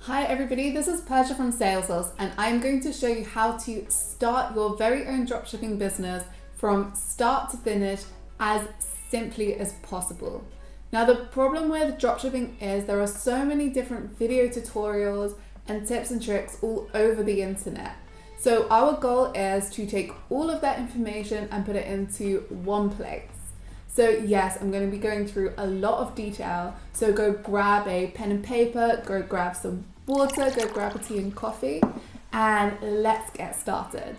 Hi everybody, this is Persia from Salesource and I'm going to show you how to start your very own dropshipping business from start to finish as simply as possible. Now the problem with dropshipping is there are so many different video tutorials and tips and tricks all over the internet. So our goal is to take all of that information and put it into one place. So yes, I'm going to be going through a lot of detail. So go grab a pen and paper, go grab some water, go grab a tea and coffee, and let's get started.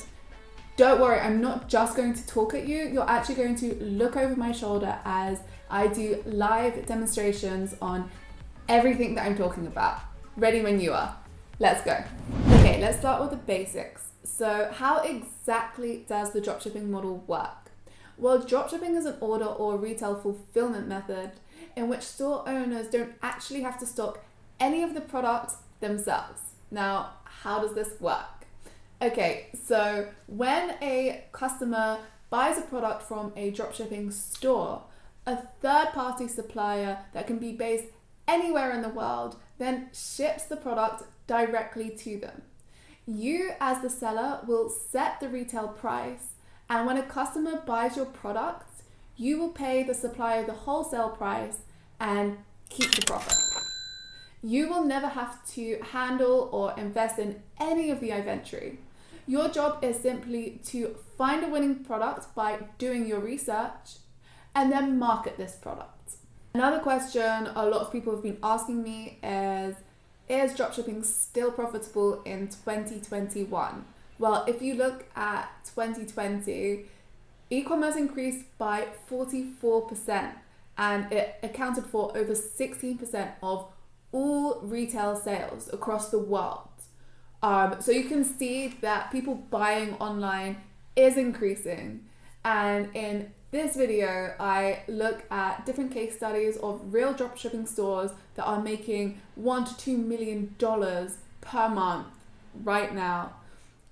Don't worry, I'm not just going to talk at you. You're actually going to look over my shoulder as I do live demonstrations on everything that I'm talking about. Ready when you are. Let's go. Okay, let's start with the basics. So how exactly does the dropshipping model work? Well, dropshipping is an order or retail fulfillment method in which store owners don't actually have to stock any of the products themselves. Now, how does this work? Okay, so when a customer buys a product from a dropshipping store, a third-party supplier that can be based anywhere in the world then ships the product directly to them. You, as the seller, will set the retail price, and when a customer buys your product, you will pay the supplier the wholesale price and keep the profit. You will never have to handle or invest in any of the inventory. Your job is simply to find a winning product by doing your research and then market this product. Another question a lot of people have been asking me is dropshipping still profitable in 2021? Well, if you look at 2020, e-commerce increased by 44% and it accounted for over 16% of all retail sales across the world. So you can see that people buying online is increasing. And in this video, I look at different case studies of real dropshipping stores that are making $1 to $2 million per month right now.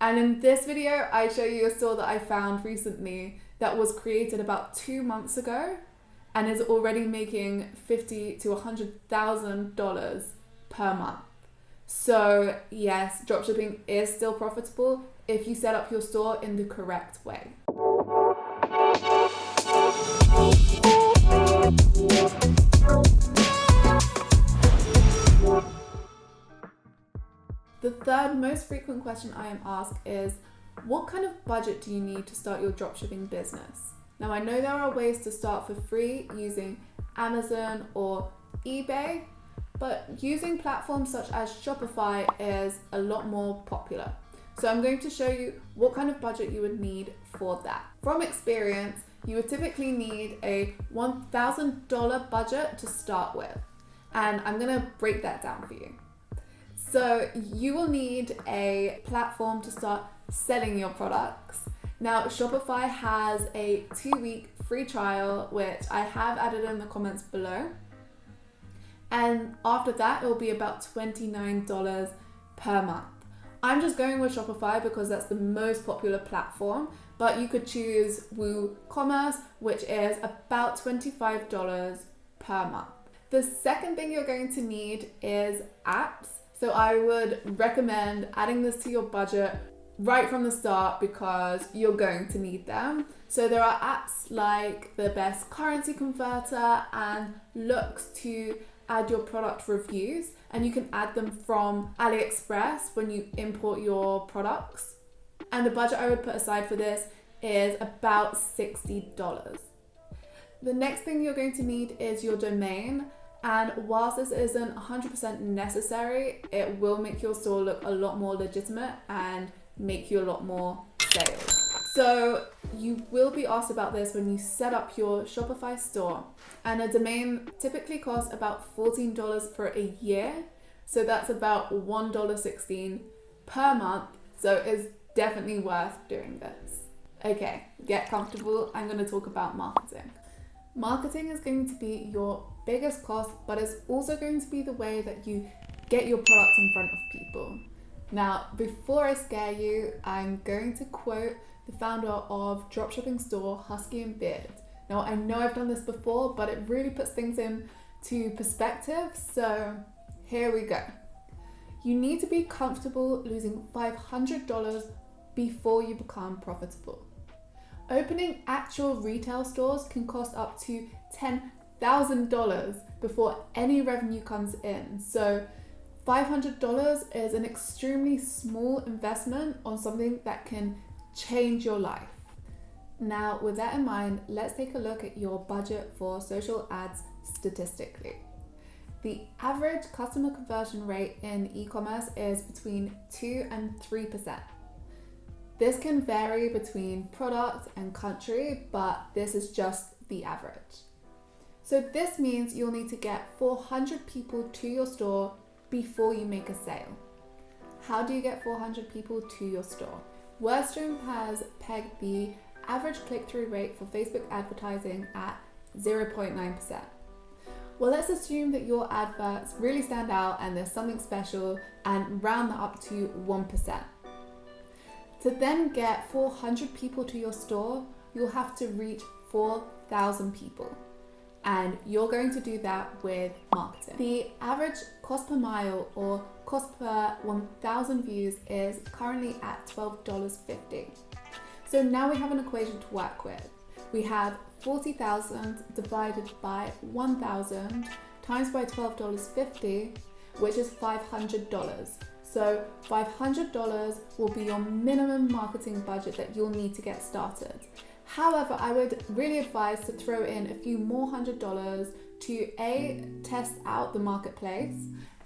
And in this video, I show you a store that I found recently that was created about 2 months ago and is already making $50,000 to $100,000 per month. So yes, dropshipping is still profitable if you set up your store in the correct way. The third most frequent question I am asked is, what kind of budget do you need to start your dropshipping business? Now I know there are ways to start for free using Amazon or eBay, but using platforms such as Shopify is a lot more popular. So I'm going to show you what kind of budget you would need for that. From experience, you would typically need a $1,000 budget to start with, and I'm going to break that down for you. So you will need a platform to start selling your products. Now Shopify has a 2-week free trial, which I have added in the comments below. And after that, it will be about $29 per month. I'm just going with Shopify because that's the most popular platform, but you could choose WooCommerce, which is about $25 per month. The second thing you're going to need is apps. So I would recommend adding this to your budget right from the start because you're going to need them. So there are apps like the Best Currency Converter and Looks to add your product reviews, and you can add them from AliExpress when you import your products. And the budget I would put aside for this is about $60. The next thing you're going to need is your domain. And whilst this isn't 100% necessary, it will make your store look a lot more legitimate and make you a lot more sales. So you will be asked about this when you set up your Shopify store. And a domain typically costs about $14 for a year. So that's about $1.16 per month. So it's definitely worth doing this. Okay, get comfortable. I'm going to talk about marketing. Marketing is going to be your biggest cost, but it's also going to be the way that you get your product in front of people. Now, before I scare you, I'm going to quote the founder of Dropshipping Store, Husky and Beard. Now, I know I've done this before, but it really puts things into perspective. So here we go. you need to be comfortable losing $500 before you become profitable. Opening actual retail stores can cost up to $10,000 before any revenue comes in. So $500 is an extremely small investment on something that can change your life. Now, with that in mind, let's take a look at your budget for social ads statistically. The average customer conversion rate in e-commerce is between 2 and 3%. This can vary between product and country, but this is just the average. So this means you'll need to get 400 people to your store before you make a sale. How do you get 400 people to your store? WordStream has pegged the average click-through rate for Facebook advertising at 0.9%. Well, let's assume that your adverts really stand out and there's something special and round that up to 1%. To then get 400 people to your store, you'll have to reach 4,000 people. And you're going to do that with marketing. The average cost per mile or cost per 1,000 views is currently at $12.50. So now we have an equation to work with. We have 40,000 divided by 1,000 times by $12.50, which is $500. So $500 will be your minimum marketing budget that you'll need to get started. However, I would really advise to throw in a few more $100 to A, test out the marketplace,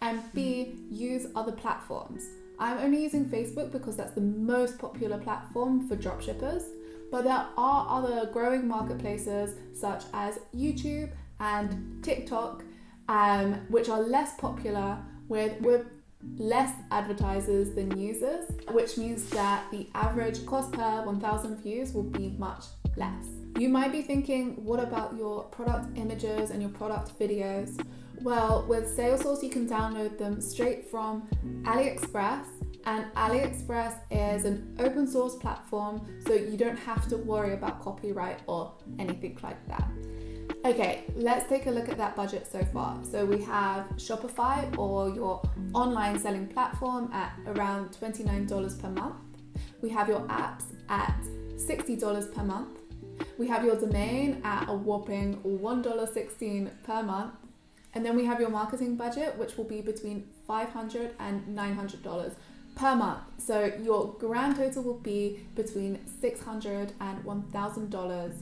and B, use other platforms. I'm only using Facebook because that's the most popular platform for dropshippers, but there are other growing marketplaces such as YouTube and TikTok, which are less popular with less advertisers than users, which means that the average cost per 1,000 views will be much less. You might be thinking, what about your product images and your product videos? Well, with Salesource, you can download them straight from AliExpress, and AliExpress is an open source platform, so you don't have to worry about copyright or anything like that. Okay, let's take a look at that budget so far. So we have Shopify, or your online selling platform, at around $29 per month. We have your apps at $60 per month. We have your domain at a whopping $1.16 per month. And then we have your marketing budget, which will be between $500 and $900 per month. So your grand total will be between $600 and $1,000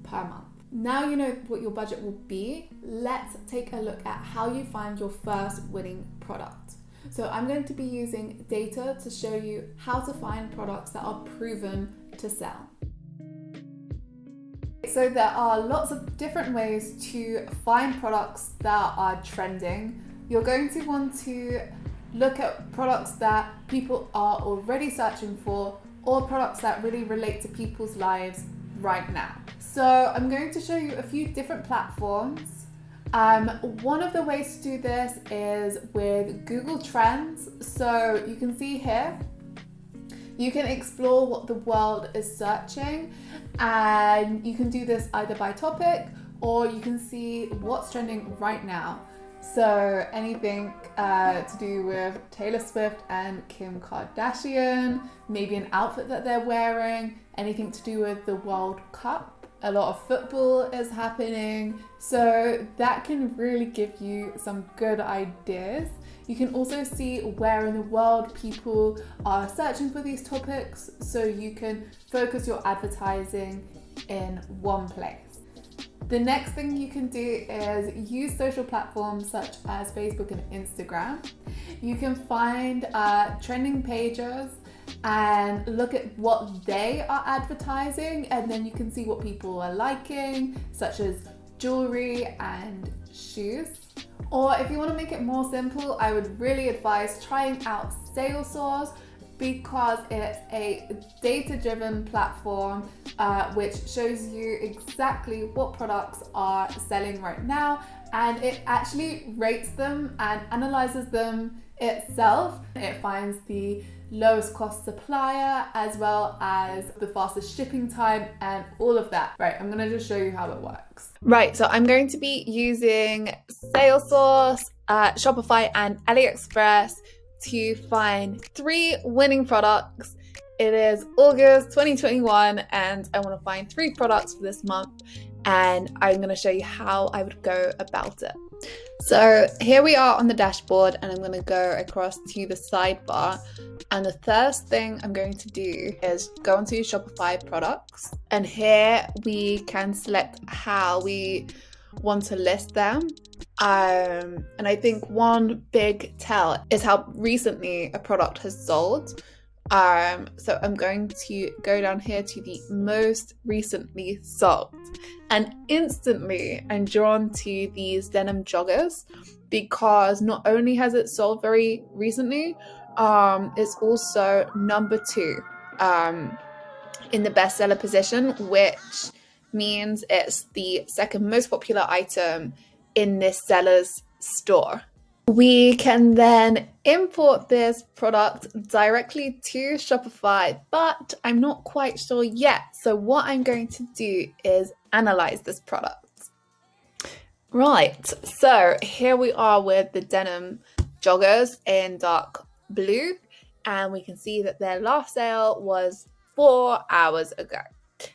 per month. Now you know what your budget will be, let's take a look at how you find your first winning product. So I'm going to be using data to show you how to find products that are proven to sell. So there are lots of different ways to find products that are trending. You're going to want to look at products that people are already searching for, or products that really relate to people's lives right now. So I'm going to show you a few different platforms. One of the ways to do this is with Google Trends. So you can see here, you can explore what the world is searching, and you can do this either by topic, or you can see what's trending right now. So anything to do with Taylor Swift and Kim Kardashian, maybe an outfit that they're wearing, anything to do with the World Cup. A lot of football is happening, so that can really give you some good ideas. You can also see where in the world people are searching for these topics, so you can focus your advertising in one place. The next thing you can do is use social platforms such as Facebook and Instagram. You can find trending pages and look at what they are advertising, and then you can see what people are liking, such as jewelry and shoes. Or if you want to make it more simple, I would really advise trying out Salesource, because it's a data-driven platform which shows you exactly what products are selling right now, and it actually rates them and analyzes them itself. It finds the lowest cost supplier as well as the fastest shipping time and all of that. Right, I'm gonna just show you how it works. Right, so I'm going to be using Salesource, Shopify and AliExpress to find 3 winning products. It is August 2021 and I want to find 3 products for this month, and I'm going to show you how I would go about it. So here we are on the dashboard, and I'm going to go across to the sidebar, and the first thing I'm going to do is go onto Shopify products, and here we can select how we want to list them. And I think one big tell is how recently a product has sold. So I'm going to go down here to the most recently sold, and instantly I'm drawn to these denim joggers because not only has it sold very recently, it's also number 2 in the bestseller position, which means it's the second most popular item in this seller's store. We can then import this product directly to Shopify, but I'm not quite sure yet. So what I'm going to do is analyze this product. Right, so here we are with the denim joggers in dark blue, and we can see that their last sale was 4 hours ago.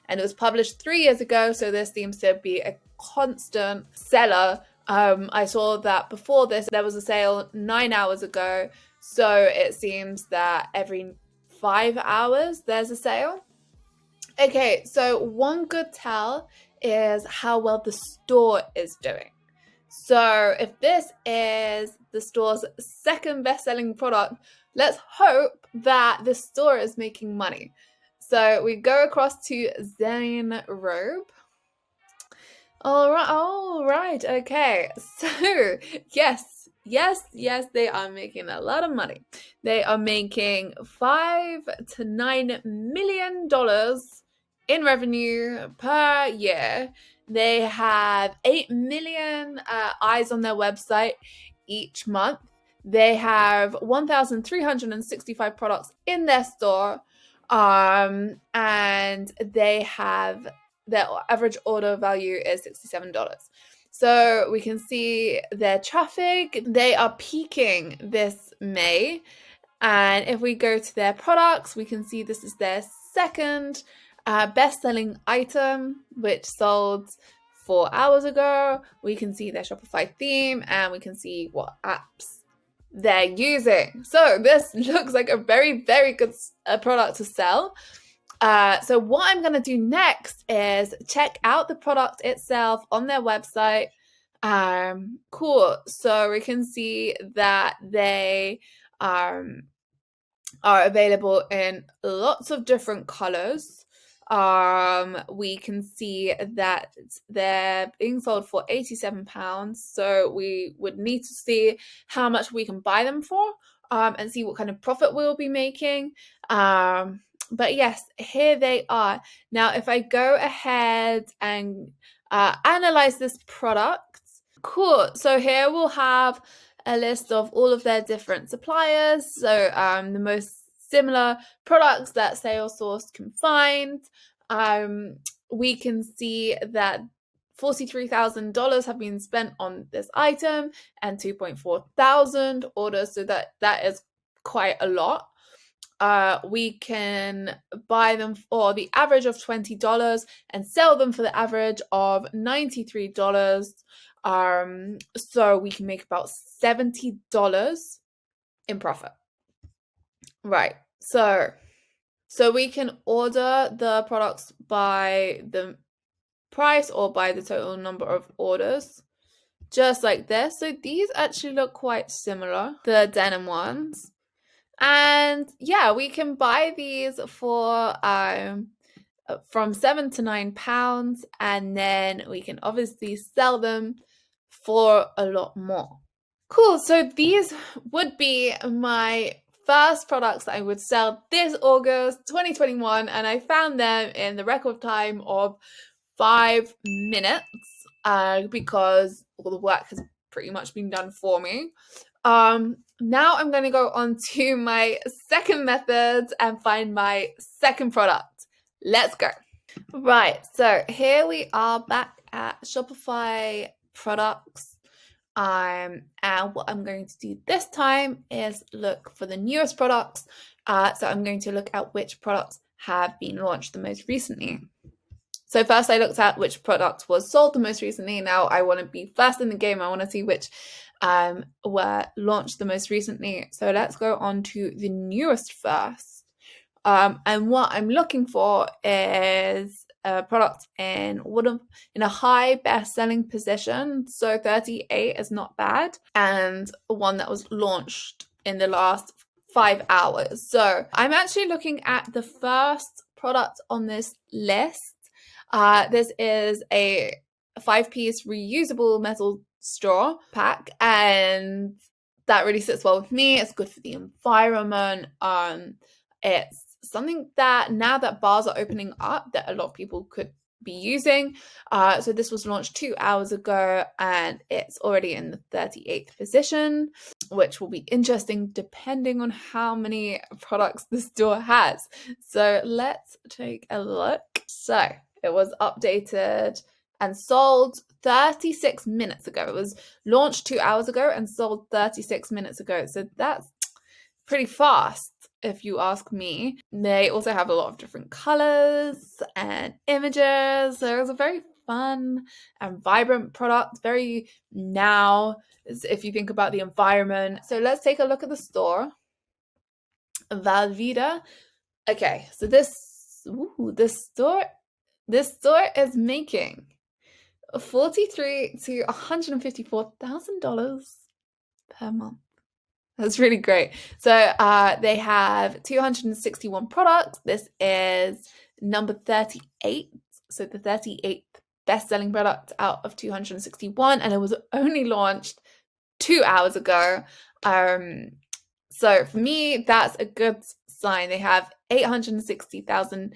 And it was published 3 years ago, so this seems to be a constant seller. I saw that before this, there was a sale 9 hours ago. So it seems that every 5 hours, there's a sale. Okay, so one good tell is how well the store is doing. So if this is the store's second best-selling product, let's hope that the store is making money. So we go across to Zane Robe. All right, okay. So yes, they are making a lot of money. They are making $5 to $9 million in revenue per year. They have 8 million eyes on their website each month. They have 1,365 products in their store, and they have their average order value is $67. So we can see their traffic. They are peaking this May. And if we go to their products, we can see this is their second best-selling item, which sold 4 hours ago. We can see their Shopify theme, and we can see what apps they're using. So this looks like a very, very good product to sell. So what I'm going to do next is check out the product itself on their website. Cool. So we can see that they are available in lots of different colors. We can see that they're being sold for £87. So we would need to see how much we can buy them for, and see what kind of profit we'll be making. But yes, here they are. Now, if I go ahead and analyze this product, cool. So here we'll have a list of all of their different suppliers. So the most similar products that Salesource can find. We can see that $43,000 have been spent on this item and 2.4 thousand orders. So that is quite a lot. We can buy them for the average of $20 and sell them for the average of $93. So we can make about $70 in profit. Right. So we can order the products by the price or by the total number of orders, just like this. So these actually look quite similar, the denim ones. And yeah, we can buy these for from £7 to £9, and then we can obviously sell them for a lot more. Cool. So these would be my first products that I would sell this August 2021, and I found them in the record time of 5 minutes because all the work has pretty much been done for me. Now I'm going to go on to my second method and find my second product. Let's go. Right, so here we are back at Shopify products. And what I'm going to do this time is look for the newest products. So I'm going to look at which products have been launched the most recently. So first I looked at which product was sold the most recently. Now I want to be first in the game. I want to see which were launched the most recently. So let's go on to the newest first. And what I'm looking for is a product in a high best-selling position. So 38 is not bad, and one that was launched in the last 5 hours. So I'm actually looking at the first product on this list. This is a 5-piece reusable metal straw pack, and that really sits well with me. It's good for the environment. It's something that now that bars are opening up, that a lot of people could be using. So this was launched 2 hours ago, and it's already in the 38th position, which will be interesting depending on how many products the store has. So let's take a look. So it was updated and sold 36 minutes ago. It was launched 2 hours ago and sold 36 minutes ago. So that's pretty fast, if you ask me. They also have a lot of different colors and images. So it was a very fun and vibrant product, very now, if you think about the environment. So let's take a look at the store. Valvida. Okay, so this store is making $43,000 to $154,000 per month. That's really great. So they have 261 products. This is number 38. So the 38th best-selling product out of 261, and it was only launched 2 hours ago. So for me, that's a good sign. They have 860,000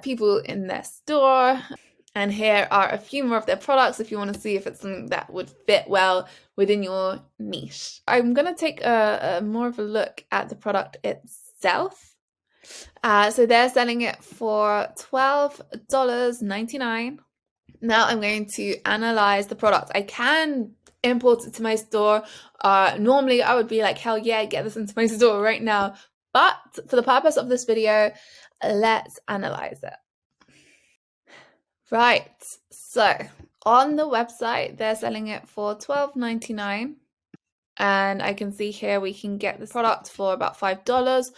people in their store. And here are a few more of their products if you want to see if it's something that would fit well within your niche. I'm going to take a more of a look at the product itself. So they're selling it for $12.99. Now I'm going to analyze the product. I can import it to my store. Normally I would be like, hell yeah, get this into my store right now. But for the purpose of this video, let's analyze it. Right, so on the website, they're selling it for $12.99. And I can see here we can get the product for about $5.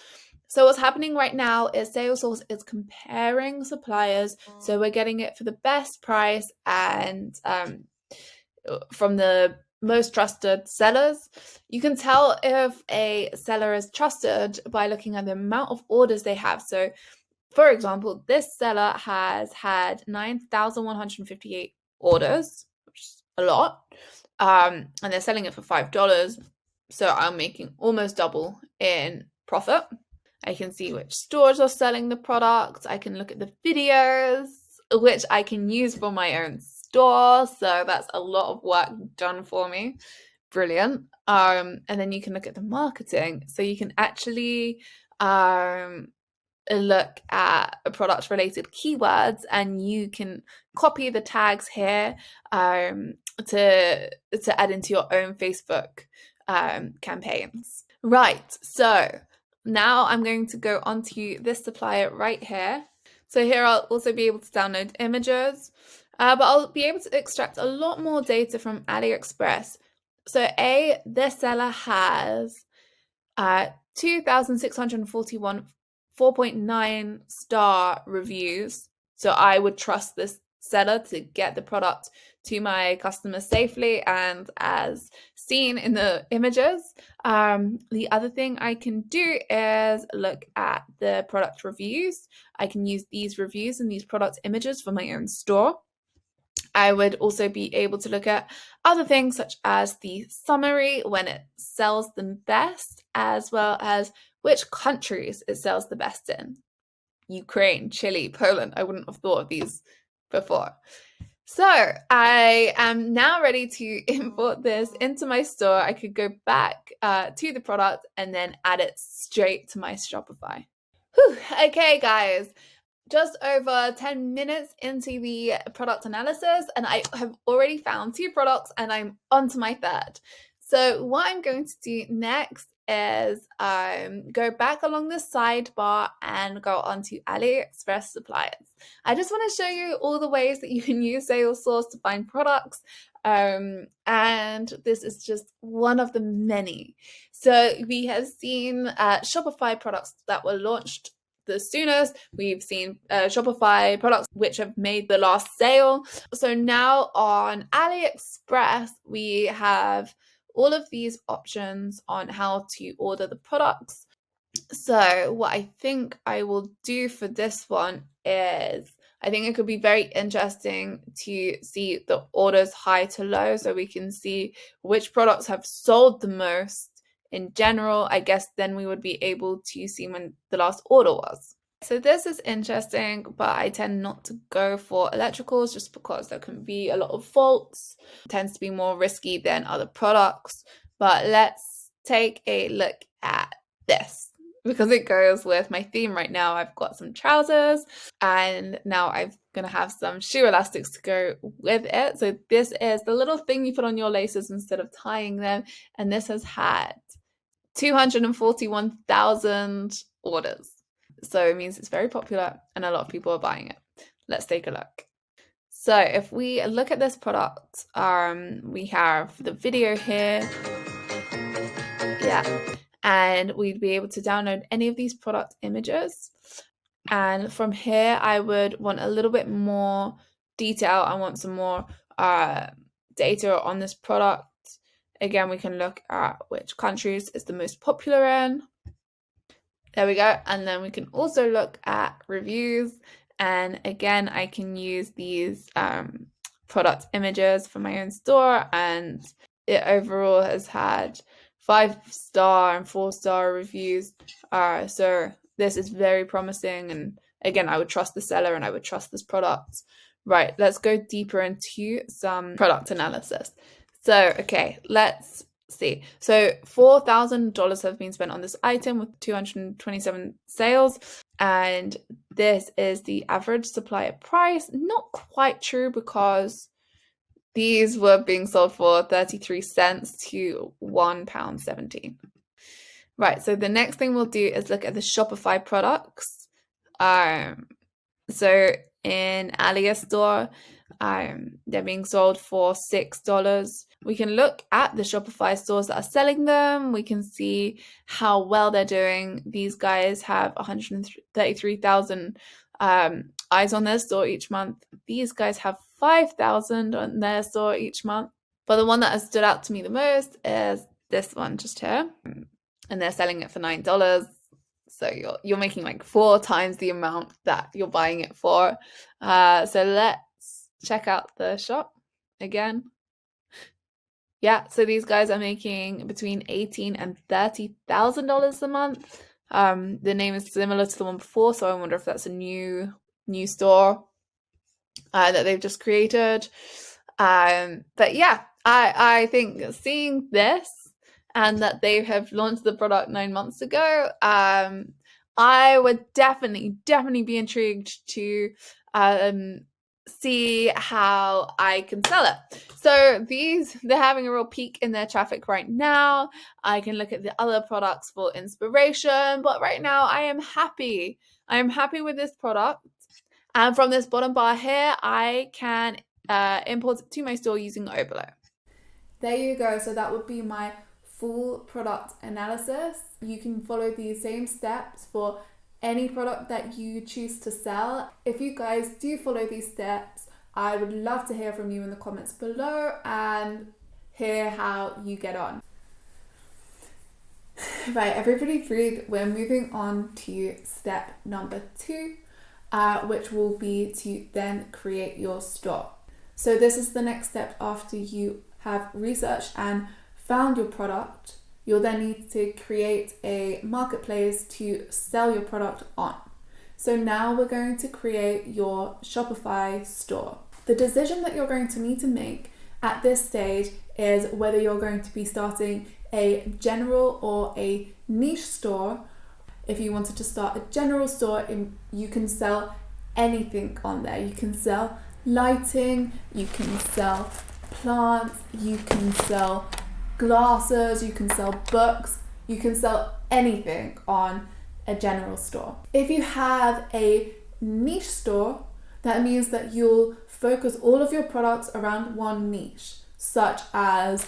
So what's happening right now is Salesource is comparing suppliers. So we're getting it for the best price and from the most trusted sellers. You can tell if a seller is trusted by looking at the amount of orders they have. So for example, this seller has had 9,158 orders, which is a lot, and they're selling it for $5. So I'm making almost double in profit. I can see which stores are selling the product. I can look at the videos, which I can use for my own store. So that's a lot of work done for me. Brilliant. And then you can look at the marketing. So you can actually look at product related keywords, and you can copy the tags here to add into your own Facebook campaigns. Right, so now I'm going to go onto this supplier right here. So here I'll also be able to download images, but I'll be able to extract a lot more data from AliExpress. So this seller has 2,641 4.9 star reviews. So I would trust this seller to get the product to my customers safely and as seen in the images. The other thing I can do is look at the product reviews. I can use these reviews and these product images for my own store. I would also be able to look at other things such as the summary, when it sells the best, as well as which countries it sells the best in. Ukraine, Chile, Poland. I wouldn't have thought of these before. So I am now ready to import this into my store. I could go back to the product and then add it straight to my Shopify. Whew. Okay, guys. just over 10 minutes into the product analysis, and I have already found 2 products and I'm on to my third. So what I'm going to do next is go back along the sidebar and go onto AliExpress suppliers. I just want to show you all the ways that you can use Salesource to find products. And this is just one of the many. So we have seen Shopify products that were launched the soonest. We've seen Shopify products which have made the last sale. So now on AliExpress, we have all of these options on how to order the products. So what I think I will do for this one is, I think it could be very interesting to see the orders high to low, so we can see which products have sold the most in general. I guess then we would be able to see when the last order was. So this is interesting, but I tend not to go for electricals just because there can be a lot of faults. It tends to be more risky than other products. But let's take a look at this, because it goes with my theme right now. I've got some trousers and now I'm going to have some shoe elastics to go with it. So this is the little thing you put on your laces instead of tying them. And this has had 241,000 orders. So it means it's very popular and a lot of people are buying it. Let's take a look. So if we look at this product, we have the video here. Yeah. And we'd be able to download any of these product images. And from here, I would want a little bit more detail. I want some more data on this product. Again, we can look at which countries it's the most popular in. There we go. And then we can also look at reviews. And again, I can use these product images for my own store. And it overall has had 5-star and 4-star reviews. So this is very promising. And again, I would trust the seller and I would trust this product. Right, let's go deeper into some product analysis. So, okay, let's see. So $4,000 have been spent on this item with 227 sales. And this is the average supplier price. Not quite true, because these were being sold for 33 cents to £1.17. Right, so the next thing we'll do is look at the Shopify products. So in AliExpress store, they're being sold for $6. We can look at the Shopify stores that are selling them. We can see how well they're doing. These guys have 133,000 eyes on their store each month. These guys have 5,000 on their store each month. But the one that has stood out to me the most is this one just here. And they're selling it for $9. So you're making like 4 times the amount that you're buying it for. So let's check out the shop again. Yeah, so these guys are making between $18,000 and $30,000 a month. The name is similar to the one before, so I wonder if that's a new store that they've just created. But yeah, I think seeing this and that they have launched the product 9 months ago, I would definitely be intrigued to see how I can sell it. So they're having a real peak in their traffic right now. I can look at the other products for inspiration, but right now I am happy. I am happy with this product. And from this bottom bar here, I can import it to my store using Oberlo. There you go. So that would be my full product analysis. You can follow these same steps for any product that you choose to sell. If you guys do follow these steps, I would love to hear from you in the comments below and hear how you get on. Right, everybody breathe. We're moving on to step number 2, which will be to then create your store. So this is the next step after you have researched and found your product. You'll then need to create a marketplace to sell your product on. So now we're going to create your Shopify store. The decision that you're going to need to make at this stage is whether you're going to be starting a general or a niche store. If you wanted to start a general store, you can sell anything on there. You can sell lighting, you can sell plants, you can sell glasses, you can sell books, you can sell anything on a general store. If you have a niche store, that means that you'll focus all of your products around one niche, such as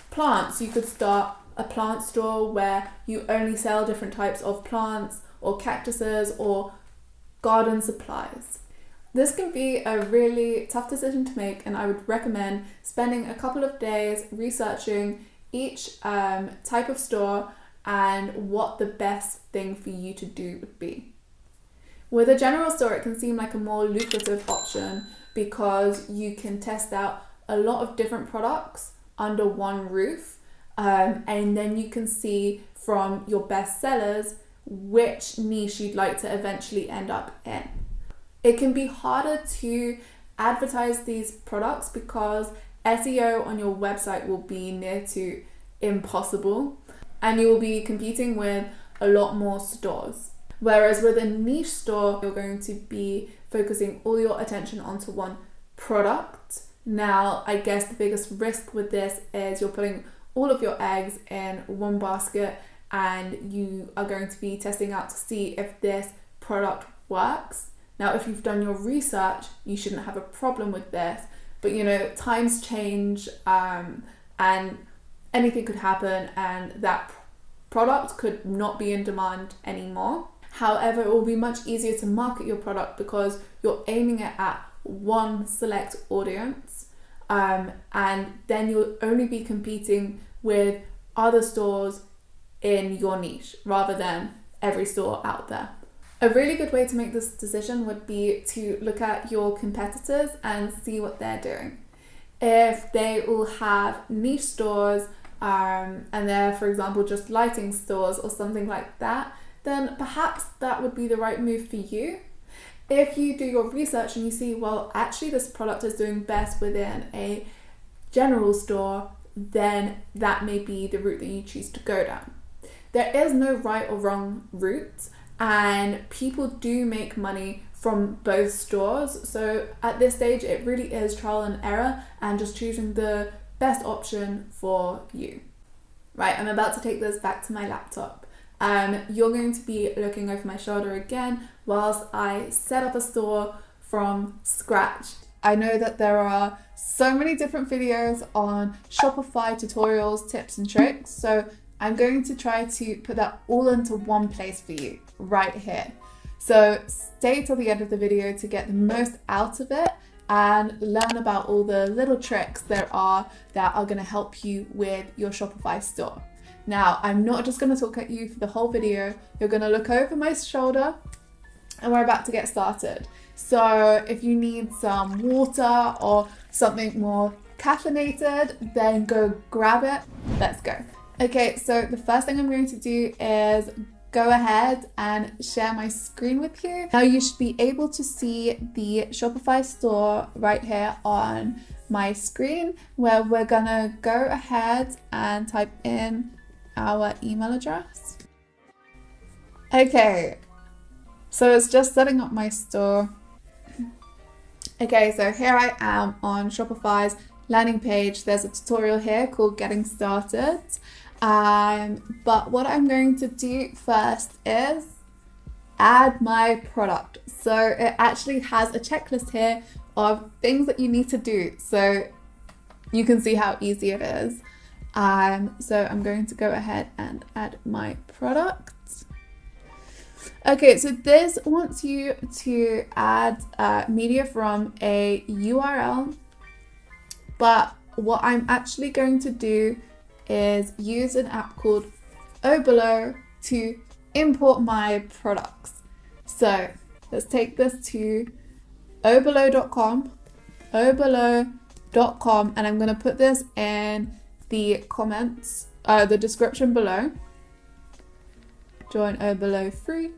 plants. You could start a plant store where you only sell different types of plants or cactuses or garden supplies. This can be a really tough decision to make, and I would recommend spending a couple of days researching each type of store and what the best thing for you to do would be. With a general store, it can seem like a more lucrative option because you can test out a lot of different products under one roof, and then you can see from your best sellers which niche you'd like to eventually end up in. It can be harder to advertise these products because SEO on your website will be near to impossible, and you will be competing with a lot more stores. Whereas with a niche store, you're going to be focusing all your attention onto one product. Now, I guess the biggest risk with this is you're putting all of your eggs in one basket, and you are going to be testing out to see if this product works. Now, if you've done your research, you shouldn't have a problem with this, but times change, and anything could happen, and that product could not be in demand anymore. However, it will be much easier to market your product because you're aiming it at one select audience, and then you'll only be competing with other stores in your niche rather than every store out there. A really good way to make this decision would be to look at your competitors and see what they're doing. If they all have niche stores, and they're, for example, just lighting stores or something like that, then perhaps that would be the right move for you. If you do your research and you see, well, actually this product is doing best within a general store, then that may be the route that you choose to go down. There is no right or wrong route, and people do make money from both stores. So at this stage, it really is trial and error and just choosing the best option for you. Right, I'm about to take this back to my laptop. You're going to be looking over my shoulder again whilst I set up a store from scratch. I know that there are so many different videos on Shopify tutorials, tips and tricks, so I'm going to try to put that all into one place for you right here. So stay till the end of the video to get the most out of it and learn about all the little tricks there are that are going to help you with your Shopify store. Now, I'm not just going to talk at you for the whole video. You're going to look over my shoulder and we're about to get started. So if you need some water or something more caffeinated, then go grab it. Let's go. Okay, so the first thing I'm going to do is go ahead and share my screen with you. Now you should be able to see the Shopify store right here on my screen, where we're gonna go ahead and type in our email address. Okay, so it's just setting up my store. Okay, so here I am on Shopify's landing page. There's a tutorial here called Getting Started. But what I'm going to do first is add my product. So it actually has a checklist here of things that you need to do, so you can see how easy it is. So I'm going to go ahead and add my product. Okay, so this wants you to add media from a URL, but what I'm actually going to do is use an app called Oberlo to import my products. So let's take this to oberlo.com, and I'm going to put this in the comments, the description below. Join Oberlo free.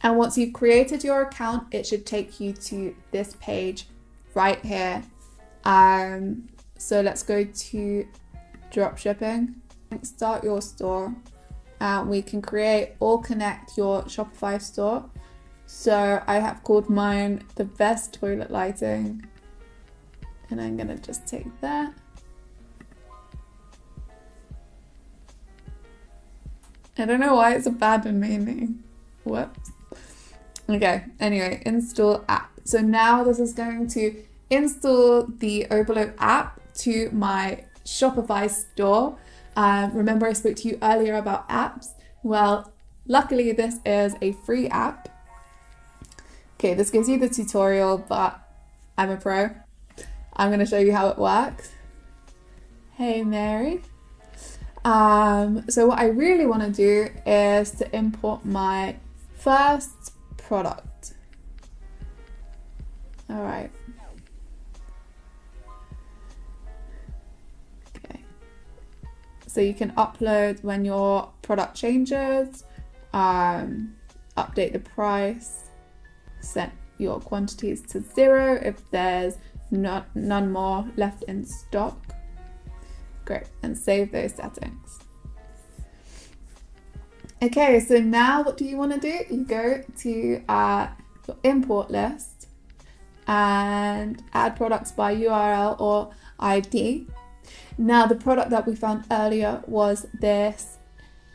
And once you've created your account, it should take you to this page right here. So let's go to Dropshipping, start your store, and we can create or connect your Shopify store So I have called mine the best toilet lighting, and I'm gonna just take that. I don't know why it's abandoned meaning. Whoops. Okay, anyway, install app. So now this is going to install the Overload app to my Shopify store. Remember I spoke to you earlier about apps? Well, luckily this is a free app. Okay, this gives you the tutorial, but I'm a pro. I'm going to show you how it works. Hey, Mary. So what I really want to do is to import my first product. All right. Okay. So you can upload when your product changes, update the price, set your quantities to 0 if there's none more left in stock. Great, and save those settings. Okay, so now what do you want to do? You go to your import list and add products by URL or ID. Now the product that we found earlier was this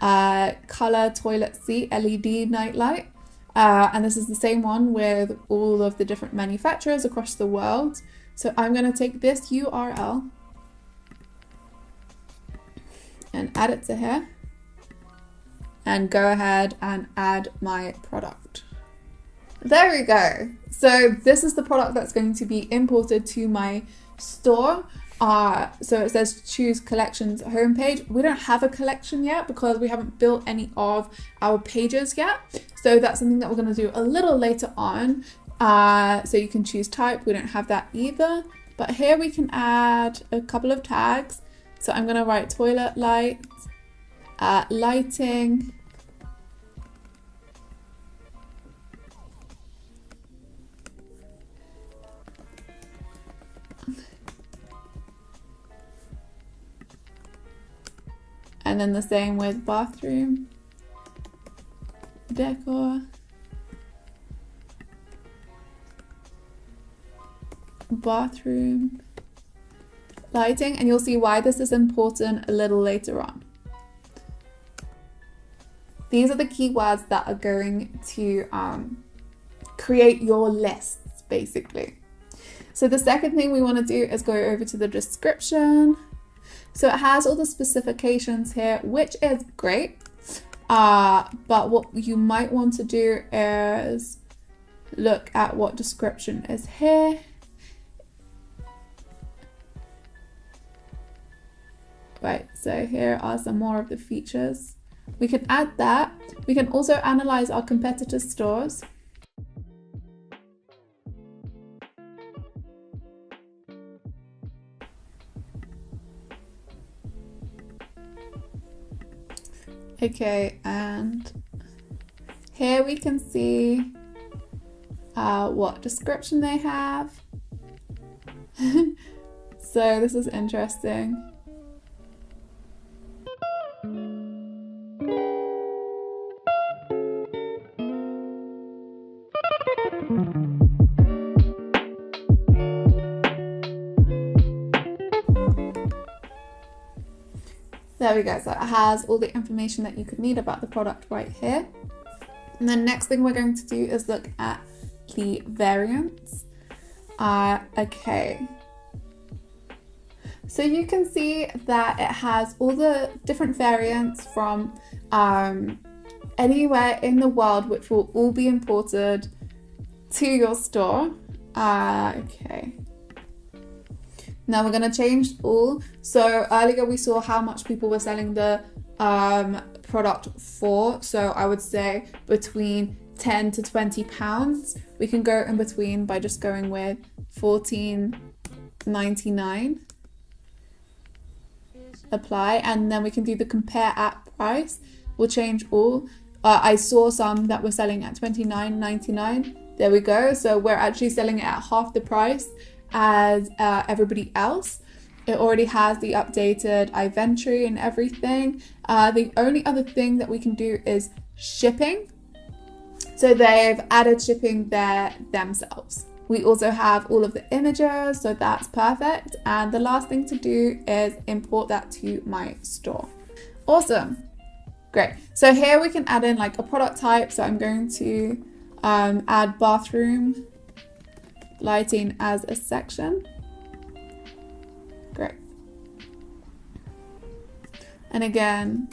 color toilet seat LED nightlight. And this is the same one with all of the different manufacturers across the world. So I'm going to take this URL and add it to here and go ahead and add my product. There we go. So this is the product that's going to be imported to my store. So it says choose collections homepage. We don't have a collection yet because we haven't built any of our pages yet. So that's something that we're going to do a little later on. So you can choose type. We don't have that either. But here we can add a couple of tags. So I'm going to write toilet light, lighting, and then the same with bathroom, decor, bathroom, lighting, and you'll see why this is important a little later on. These are the keywords that are going to create your lists, basically. So the second thing we want to do is go over to the description. So it has all the specifications here, which is great. But what you might want to do is look at what description is here. Right, so here are some more of the features. We can add that. We can also analyze our competitor stores. Okay, and here we can see what description they have. So this is interesting. There we go, so it has all the information that you could need about the product right here. And then next thing we're going to do is look at the variants. Okay. So you can see that it has all the different variants from anywhere in the world, which will all be imported to your store. Okay. Now we're going to change all. So earlier we saw how much people were selling the product for. So I would say between 10 to 20 pounds. We can go in between by just going with $14.99. Apply, and then we can do the compare app price. We'll change all. I saw some that were selling at $29.99. There we go. So we're actually selling it at half the price as everybody else. It already has the updated inventory and everything. The only other thing that we can do is shipping. So they've added shipping there themselves. We also have all of the images, so that's perfect. And the last thing to do is import that to my store. Awesome. Great. So here we can add in like a product type. So I'm going to add bathroom lighting as a section. Great. And again,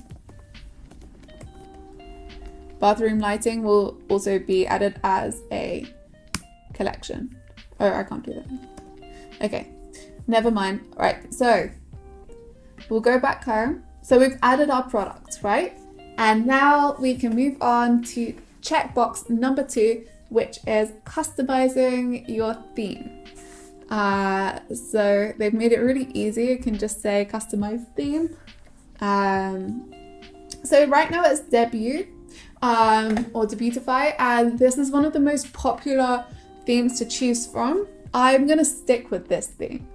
bathroom lighting will also be added as a collection. Oh, I can't do that. Okay, never mind. All right, so we'll go back home. So we've added our products, right? And now we can move on to checkbox number 2, which is customizing your theme. So they've made it really easy. You can just say customize theme. So right now it's Debut or Debutify, and this is one of the most popular themes to choose from. I'm gonna stick with this theme.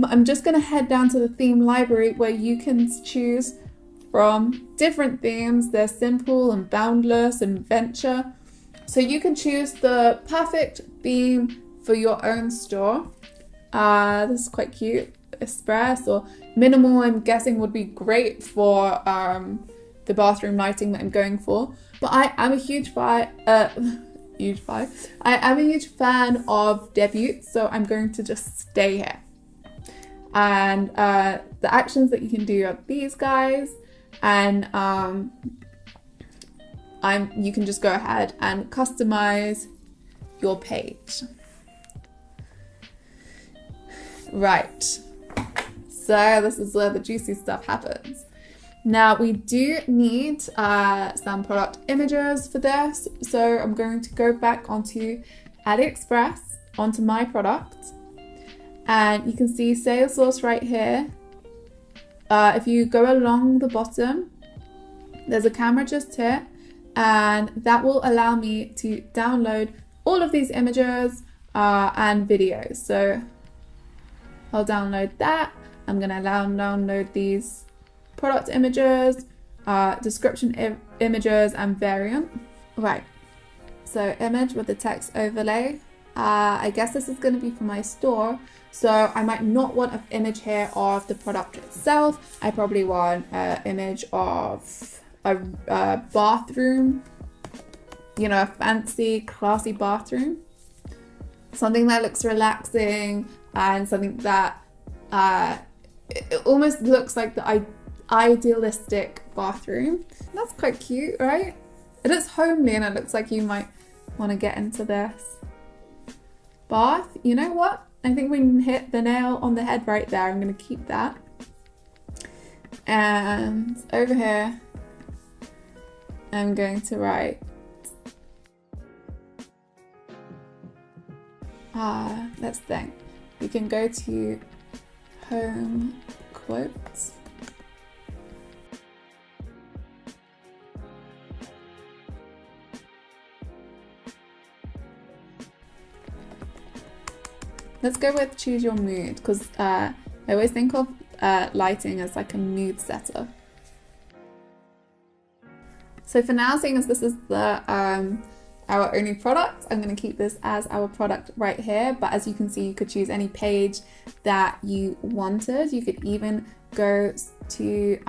I'm just gonna head down to the theme library where you can choose from different themes. They're simple and boundless and venture. So you can choose the perfect theme for your own store. This is quite cute. Express or minimal, I'm guessing, would be great for the bathroom lighting that I'm going for. But I am a huge fan. I am a huge fan of Debut, so I'm going to just stay here. And the actions that you can do are these guys, and you can just go ahead and customize your page. Right. So this is where the juicy stuff happens. Now we do need some product images for this. So I'm going to go back onto AliExpress, onto my product. And you can see Salesource right here. If you go along the bottom, there's a camera just here. And that will allow me to download all of these images and videos. So I'll download that. I'm going to download these product images, description images, and variant. Right, so image with the text overlay. I guess this is going to be for my store, so I might not want an image here of the product itself. I probably want an image of a bathroom, you know, a fancy, classy bathroom. Something that looks relaxing and something that it almost looks like the idealistic bathroom. That's quite cute, right? It looks homely and it looks like you might want to get into this. Bath, you know what? I think we hit the nail on the head right there. I'm going to keep that. And over here, I'm going to write let's think. We can go to home quotes. Let's go with choose your mood, because I always think of lighting as like a mood setter. So for now, seeing as this is the our only product, I'm going to keep this as our product right here. But as you can see, you could choose any page that you wanted. You could even go to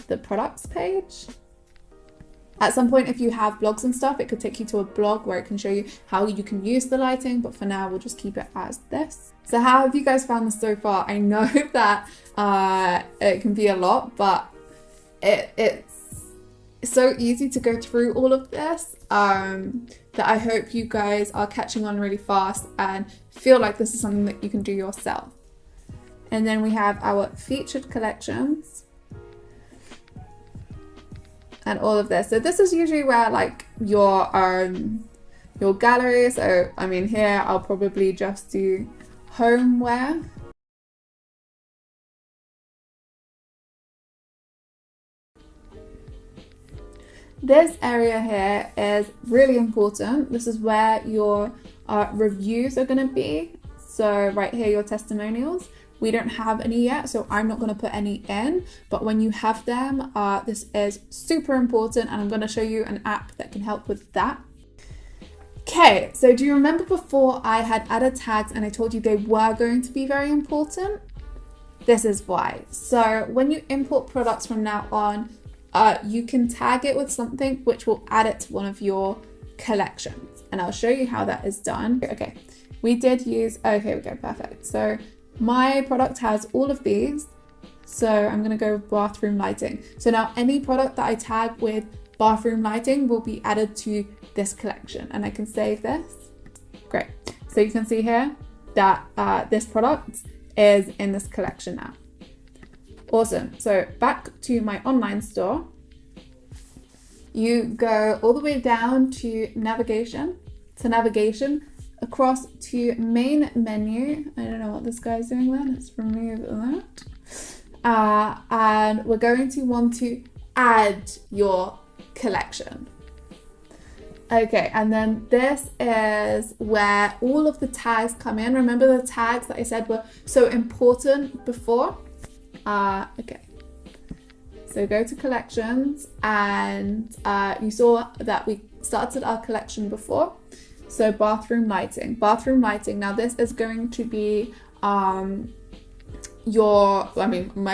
the products page. At some point, if you have blogs and stuff, it could take you to a blog where it can show you how you can use the lighting. But for now, we'll just keep it as this. So how have you guys found this so far? I know that it can be a lot, but it's so easy to go through all of this that I hope you guys are catching on really fast and feel like this is something that you can do yourself. And then we have our featured collections and all of this. So this is usually where like your gallery. So I mean, here I'll probably just do homeware. This area here is really important. This is where your reviews are going to be. So right here, your testimonials. We don't have any yet, so I'm not going to put any in, but when you have them, this is super important, and I'm going to show you an app that can help with that. Okay, so do you remember before I had added tags and I told you they were going to be very important? This is why. So when you import products from now on, you can tag it with something which will add it to one of your collections. And I'll show you how that is done. Okay, we did use, okay, we go, perfect. So my product has all of these. So I'm gonna go bathroom lighting. So now any product that I tag with bathroom lighting will be added to this collection, and I can save this. Great. So you can see here that this product is in this collection now. Awesome. So back to my online store, you go all the way down to navigation, across to main menu. I don't know what this guy's doing there. Let's remove that. And we're going to want to add your collection. Okay, and then this is where all of the tags come in. Remember the tags that I said were so important before? Okay. So go to collections, and you saw that we started our collection before. So bathroom lighting. Now this is going to be my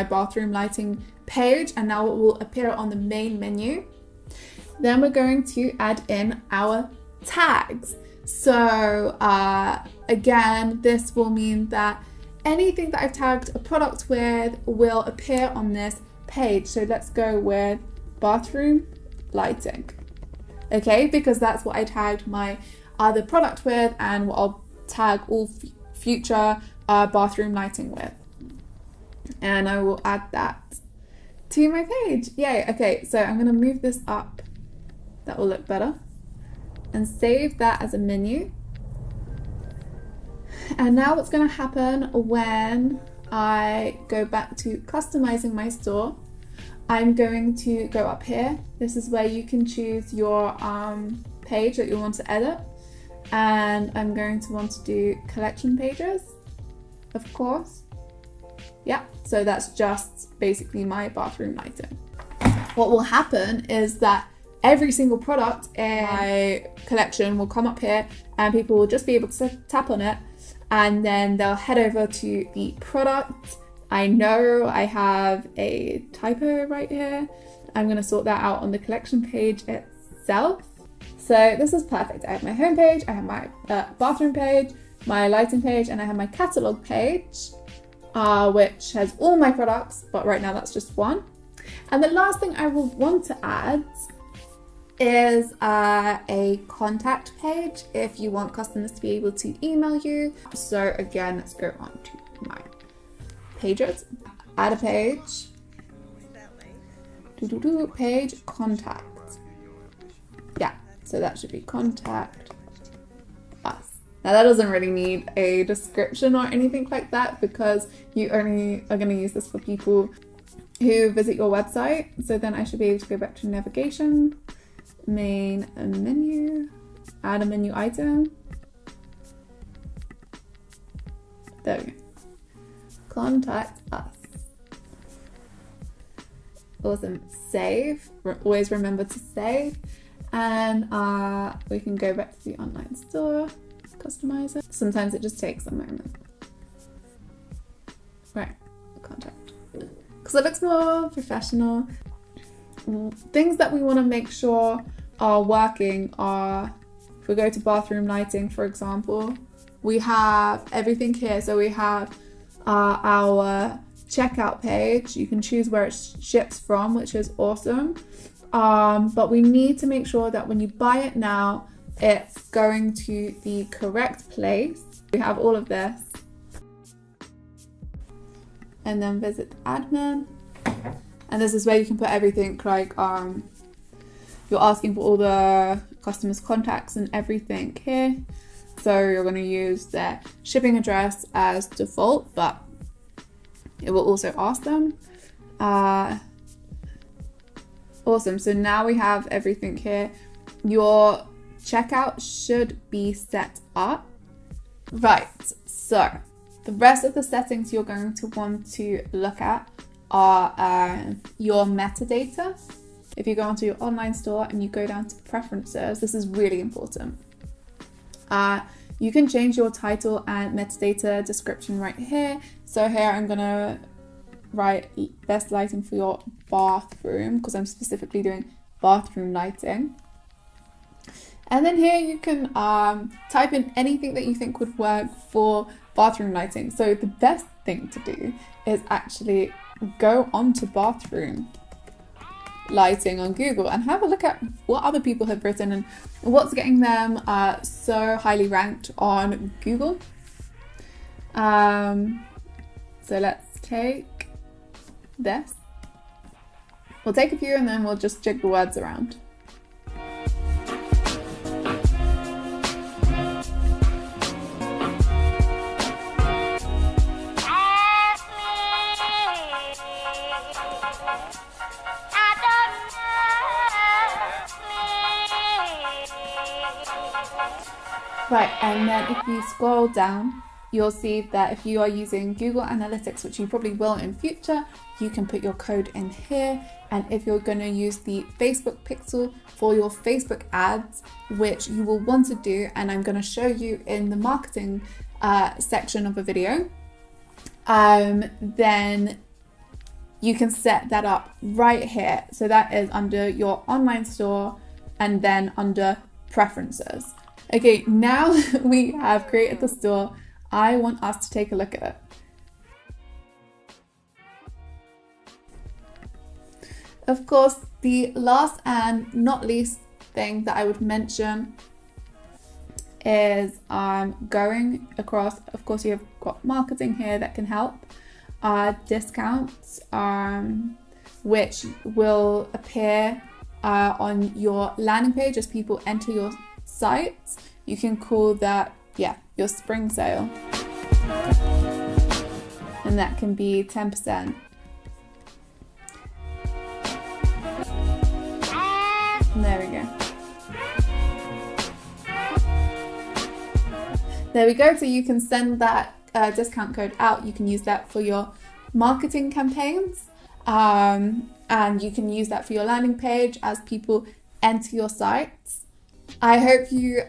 bathroom lighting page, and now it will appear on the main menu. Then we're going to add in our tags. So again, this will mean that anything that I've tagged a product with will appear on this page. So let's go with bathroom lighting. Okay, because that's what I tagged my other product with, and what I'll tag all future bathroom lighting with. And I will add that to my page. Yay. Okay, so I'm going to move this up. That will look better. And save that as a menu. And now what's going to happen when I go back to customizing my store, I'm going to go up here. This is where you can choose your page that you want to edit. And I'm going to want to do collection pages, of course. Yeah, so that's just basically my bathroom lighting. What will happen is that every single product in my collection will come up here, and people will just be able to tap on it, and then they'll head over to the product. I know I have a typo right here. I'm going to sort that out on the collection page itself. So this is perfect. I have my home page, I have my bathroom page, my lighting page, and I have my catalog page, which has all my products, but right now that's just one. And the last thing I will want to add is a contact page if you want customers to be able to email you. So again, let's go on to my pages, add a page, page contact. Yeah, so that should be contact us. Now that doesn't really need a description or anything like that, because you only are going to use this for people who visit your website. So then I should be able to go back to navigation, main menu, add a menu item. There we go. Contact us. Awesome. Save. Always remember to save. And we can go back to the online store, customize it. Sometimes it just takes a moment. Right. Contact. Because it looks more professional. Things that we want to make sure are working are, if we go to bathroom lighting, for example, we have everything here. So we have our checkout page. You can choose where it ships from, which is awesome. But we need to make sure that when you buy it now, it's going to the correct place. We have all of this. And then visit admin. And this is where you can put everything, like you're asking for all the customers' contacts and everything here. So you're going to use their shipping address as default, but it will also ask them. Awesome. So now we have everything here. Your checkout should be set up. Right. So The rest of the settings you're going to want to look at are your metadata. If you go onto your online store and you go down to preferences, this is really important. You can change your title and metadata description right here. So here I'm gonna write best lighting for your bathroom because I'm specifically doing bathroom lighting. And then here you can type in anything that you think would work for bathroom lighting. So the best thing to do is actually go onto bathroom lighting on Google and have a look at what other people have written and what's getting them so highly ranked on Google. So let's take this. We'll take a few and then we'll just jig the words around. Right, and then if you scroll down, you'll see that if you are using Google Analytics, which you probably will in future, you can put your code in here. And if you're going to use the Facebook pixel for your Facebook ads, which you will want to do, and I'm going to show you in the marketing section of a video, then you can set that up right here. So that is under your online store and then under preferences. Okay, now we have created the store, I want us to take a look at it. Of course, the last and not least thing that I would mention is going across. Of course, you have got marketing here that can help. Discounts, which will appear on your landing page as people enter your site. You can call that, your spring sale. And that can be 10%. And there we go. There we go. So you can send that discount code out. You can use that for your marketing campaigns. And you can use that for your landing page as people enter your sites. I hope you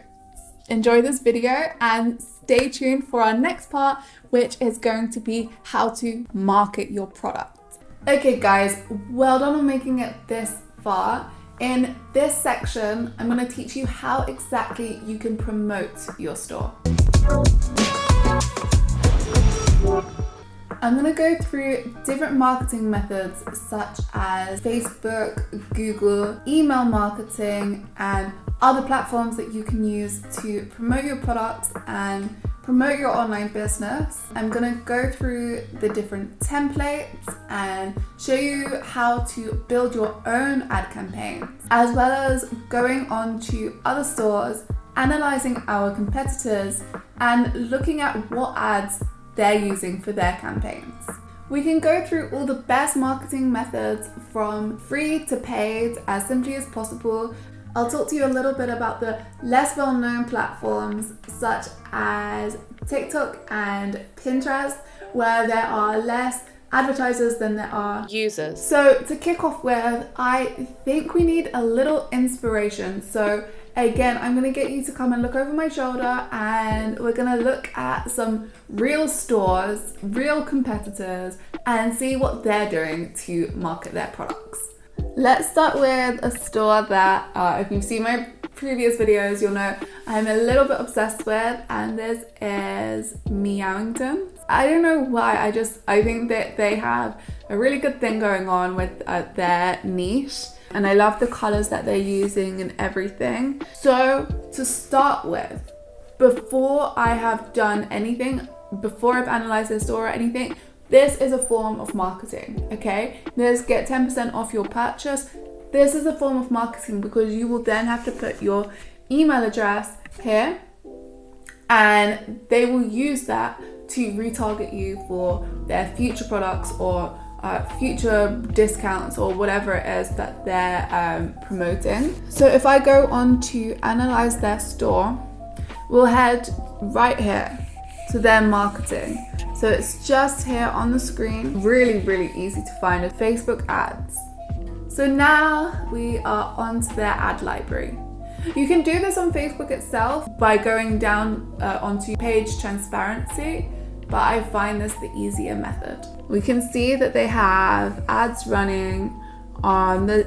enjoy this video and stay tuned for our next part, which is going to be how to market your product. Okay guys, well done on making it this far. In this section, I'm going to teach you how exactly you can promote your store. I'm going to go through different marketing methods such as Facebook, Google, email marketing, and other platforms that you can use to promote your products and promote your online business. I'm going to go through the different templates and show you how to build your own ad campaigns, as well as going on to other stores, analyzing our competitors, and looking at what ads they're using for their campaigns. We can go through all the best marketing methods from free to paid as simply as possible. I'll talk to you a little bit about the less well-known platforms such as TikTok and Pinterest, where there are less advertisers than there are users. So to kick off with, I think we need a little inspiration. So again, I'm going to get you to come and look over my shoulder and we're going to look at some real stores, real competitors, and see what they're doing to market their products. Let's start with a store that, if you've seen my previous videos, you'll know I'm a little bit obsessed with, and this is Meowington. I don't know why, I think that they have a really good thing going on with their niche, and I love the colors that they're using and everything. So to start with, before I have done anything, before I've analyzed their store or anything, this is a form of marketing, okay? This get 10% off your purchase. This is a form of marketing because you will then have to put your email address here and they will use that to retarget you for their future products or future discounts or whatever it is that they're promoting. So if I go on to analyze their store, we'll head right here to their marketing. So it's just here on the screen. Really, really easy to find with Facebook ads. So now we are onto their ad library. You can do this on Facebook itself by going down onto page transparency, but I find this the easier method. We can see that they have ads running.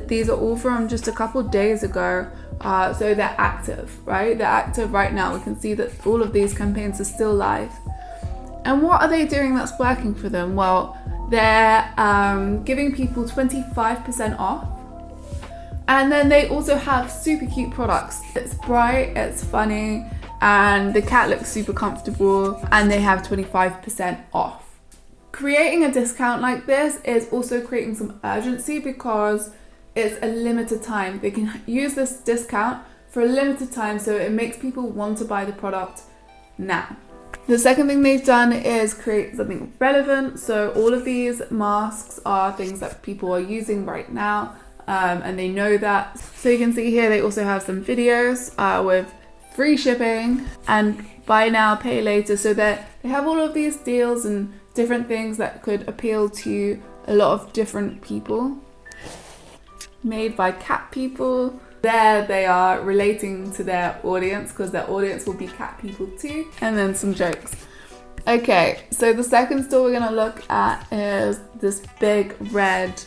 These are all from just a couple days ago, so they're active, right? They're active right now. We can see that all of these campaigns are still live. And what are they doing that's working for them? Well, they're giving people 25% off. And then they also have super cute products. It's bright, it's funny, and the cat looks super comfortable, and they have 25% off. Creating a discount like this is also creating some urgency because it's a limited time. They can use this discount for a limited time, so it makes people want to buy the product now. The second thing they've done is create something relevant. So all of these masks are things that people are using right now, and they know that. So you can see here they also have some videos with free shipping and buy now, pay later. So they have all of these deals and different things that could appeal to a lot of different people. Made by cat people. There they are relating to their audience because their audience will be cat people too. And then some jokes. Okay, so the second store we're gonna look at is this big red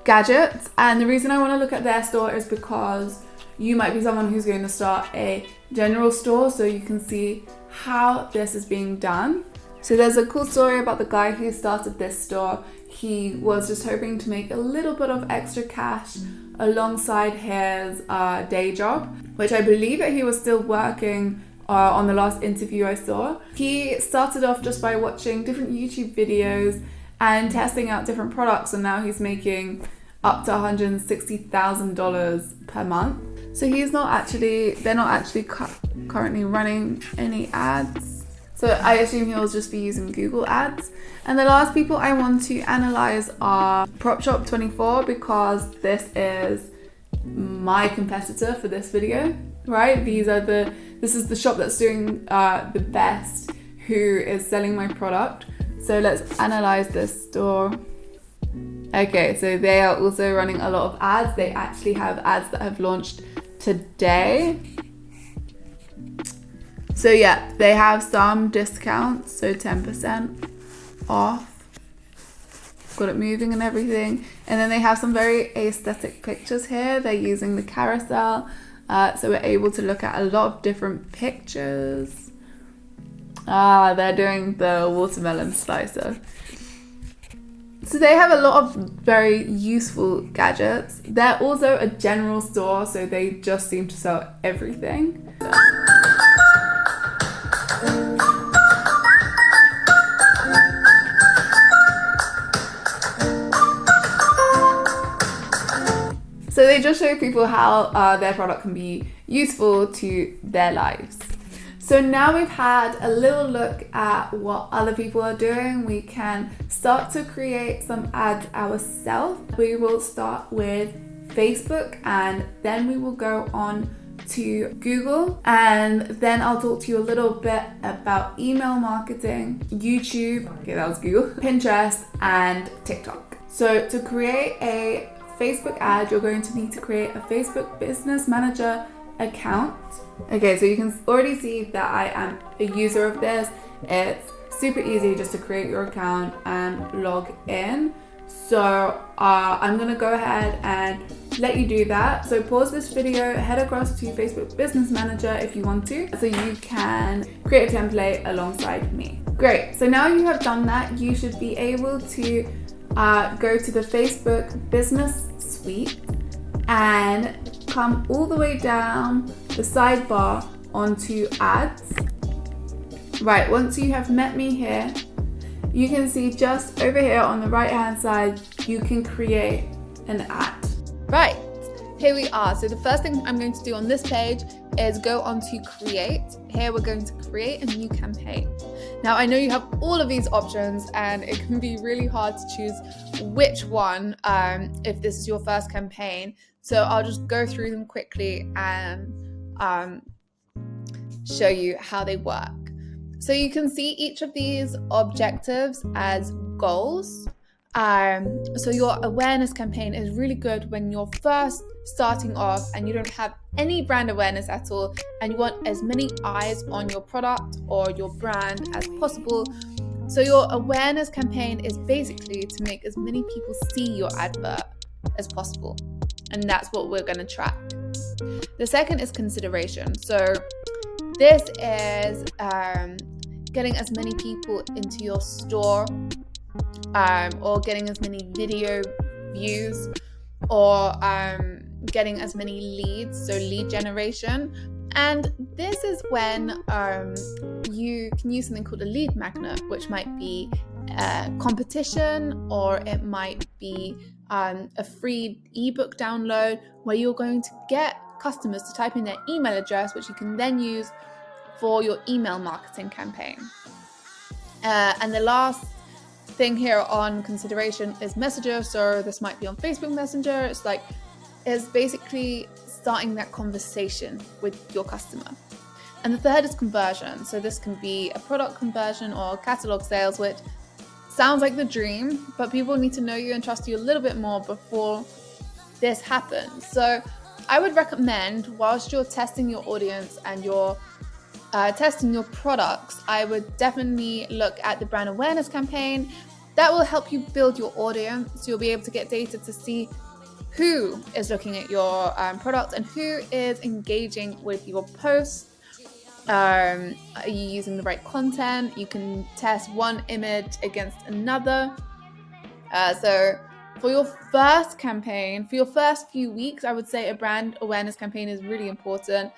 gadgets. And the reason I wanna look at their store is because you might be someone who's going to start a general store, so you can see how this is being done. So there's a cool story about the guy who started this store. He was just hoping to make a little bit of extra cash alongside his day job, which I believe that he was still working on the last interview I saw. He started off just by watching different YouTube videos and testing out different products, and now he's making up to $160,000 per month. So they're not actually currently running any ads. So I assume he'll just be using Google ads. And the last people I want to analyze are PropShop24, because this is my competitor for this video, right? This is the shop that's doing the best, who is selling my product. So let's analyze this store. Okay, so they are also running a lot of ads. They actually have ads that have launched today. So yeah, they have some discounts, so 10% off. Got it moving and everything. And then they have some very aesthetic pictures here. They're using the carousel, so we're able to look at a lot of different pictures. They're doing the watermelon slicer. So they have a lot of very useful gadgets. They're also a general store, so they just seem to sell everything. So they just show people how their product can be useful to their lives. So now we've had a little look at what other people are doing, we can start to create some ads ourselves. We will start with Facebook, and then we will go on to Google, and then I'll talk to you a little bit about email marketing, YouTube, okay, that was Google, Pinterest, and TikTok. So to create a Facebook ad, you're going to need to create a Facebook Business Manager account. Okay, so you can already see that I am a user of this. It's super easy just to create your account and log in. So I'm gonna go ahead and let you do that. So pause this video, head across to Facebook Business Manager if you want to, so you can create a template alongside me. Great, so now you have done that, you should be able to go to the Facebook Business Suite and come all the way down the sidebar onto ads. Right, once you have met me here, you can see just over here on the right hand side, you can create an ad. Right, here we are. So the first thing I'm going to do on this page is go on to create. Here we're going to create a new campaign. Now I know you have all of these options and it can be really hard to choose which one if this is your first campaign. So I'll just go through them quickly and show you how they work. So you can see each of these objectives as goals. So your awareness campaign is really good when you're first starting off and you don't have any brand awareness at all, and you want as many eyes on your product or your brand as possible. So your awareness campaign is basically to make as many people see your advert as possible. And that's what we're going to track. The second is consideration. So this is getting as many people into your store, or getting as many video views, or getting as many leads, so lead generation. And this is when you can use something called a lead magnet, which might be competition, or it might be a free ebook download where you're going to get customers to type in their email address, which you can then use for your email marketing campaign. And the last thing here on consideration is Messenger. So this might be on Facebook Messenger. It's basically starting that conversation with your customer. And the third is conversion. So this can be a product conversion or catalog sales, which sounds like the dream, but people need to know you and trust you a little bit more before this happens. So I would recommend, whilst you're testing your audience and you're testing your products, I would definitely look at the brand awareness campaign. That will help you build your audience. You'll be able to get data to see who is looking at your product and who is engaging with your posts. Are you using the right content? You can test one image against another. So for your first campaign, for your first few weeks, I would say a brand awareness campaign is really important.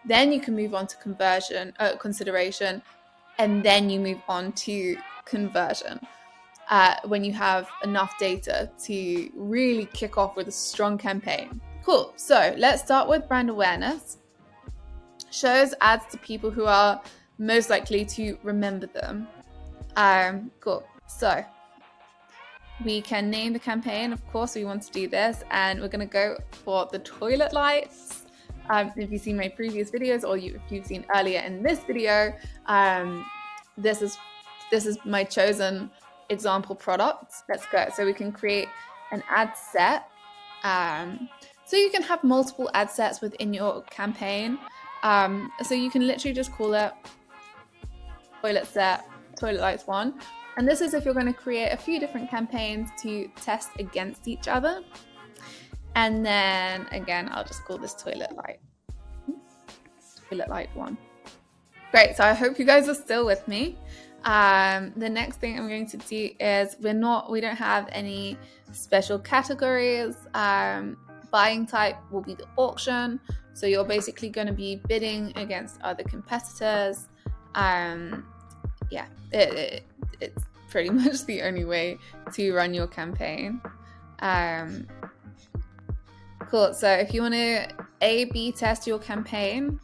Then you can move on to consideration, and then you move on to conversion. When you have enough data to really kick off with a strong campaign. Cool. So let's start with brand awareness. Shows ads to people who are most likely to remember them. Cool. So we can name the campaign. Of course, we want to do this, and we're going to go for the toilet lights. If you've seen my previous videos, or if you've seen earlier in this video, this is my chosen example product. Let's go. So we can create an ad set. So you can have multiple ad sets within your campaign. So you can literally just call it toilet set, toilet lights 1. And this is if you're going to create a few different campaigns to test against each other. And then again, I'll just call this toilet light 1. Great. So I hope you guys are still with me. The next thing I'm going to do is we don't have any special categories. Buying type will be the auction. So you're basically going to be bidding against other competitors. It's pretty much the only way to run your campaign. Cool. So if you want to A/B test your campaign,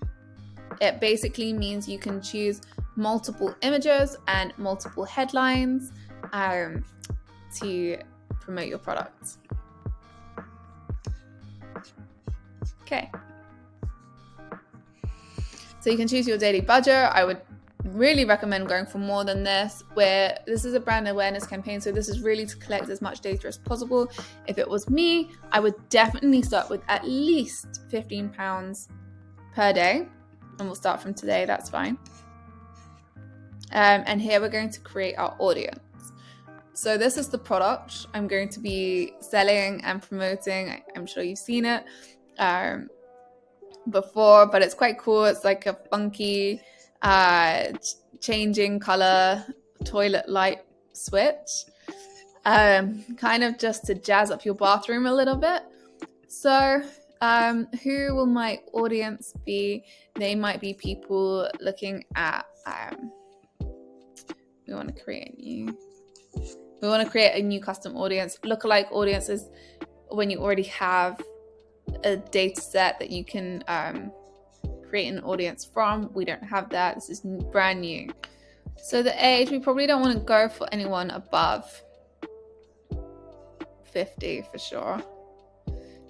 it basically means you can choose multiple images and multiple headlines to promote your products. Okay. So you can choose your daily budget. I would really recommend going for more than this, where this is a brand awareness campaign. So this is really to collect as much data as possible. If it was me, I would definitely start with at least £15 per day. And we'll start from today, that's fine. And here we're going to create our audience. So this is the product I'm going to be selling and promoting. I'm sure you've seen it before, but it's quite cool. It's like a funky changing color toilet light switch, kind of just to jazz up your bathroom a little bit. So who will my audience be? They might be people looking at we want to create a new custom audience. Lookalike audiences, when you already have a data set that you can create an audience from. We don't have that. This is brand new. So the age, we probably don't want to go for anyone above 50 for sure.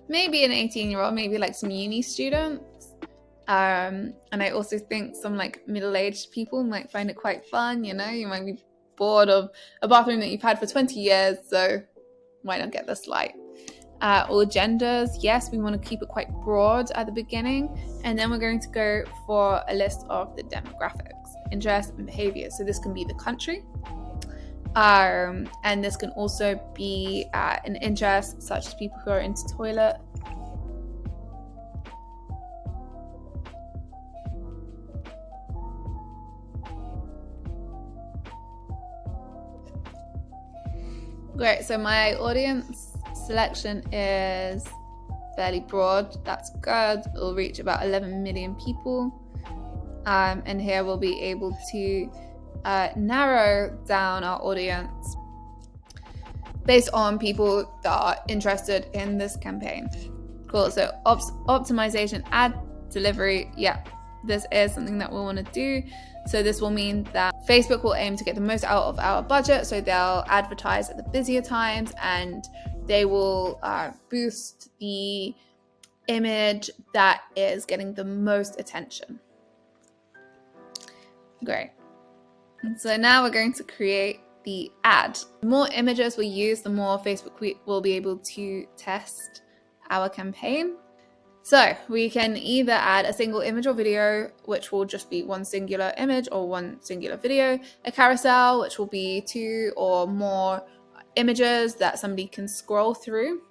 Maybe an 18-year-old, maybe like some uni students. And I also think some like middle-aged people might find it quite fun. You might be bored of a bathroom that you've had for 20 years, so why not get this light? All genders, yes, we want to keep it quite broad at the beginning, and then we're going to go for a list of the demographics, interests, and behaviors. So this can be the country, and this can also be an interest such as people who are into toilet. Great, so my audience selection is fairly broad. That's good. It'll reach about 11 million people. And here we'll be able to narrow down our audience based on people that are interested in this campaign. Cool, so optimization, ad delivery, yeah, this is something that we'll want to do. So this will mean that Facebook will aim to get the most out of our budget, so they'll advertise at the busier times, and they will boost the image that is getting the most attention. Great. So now we're going to create the ad. The more images we use, the more Facebook will be able to test our campaign. So we can either add a single image or video, which will just be one singular image or one singular video, a carousel, which will be 2 or more images that somebody can scroll through,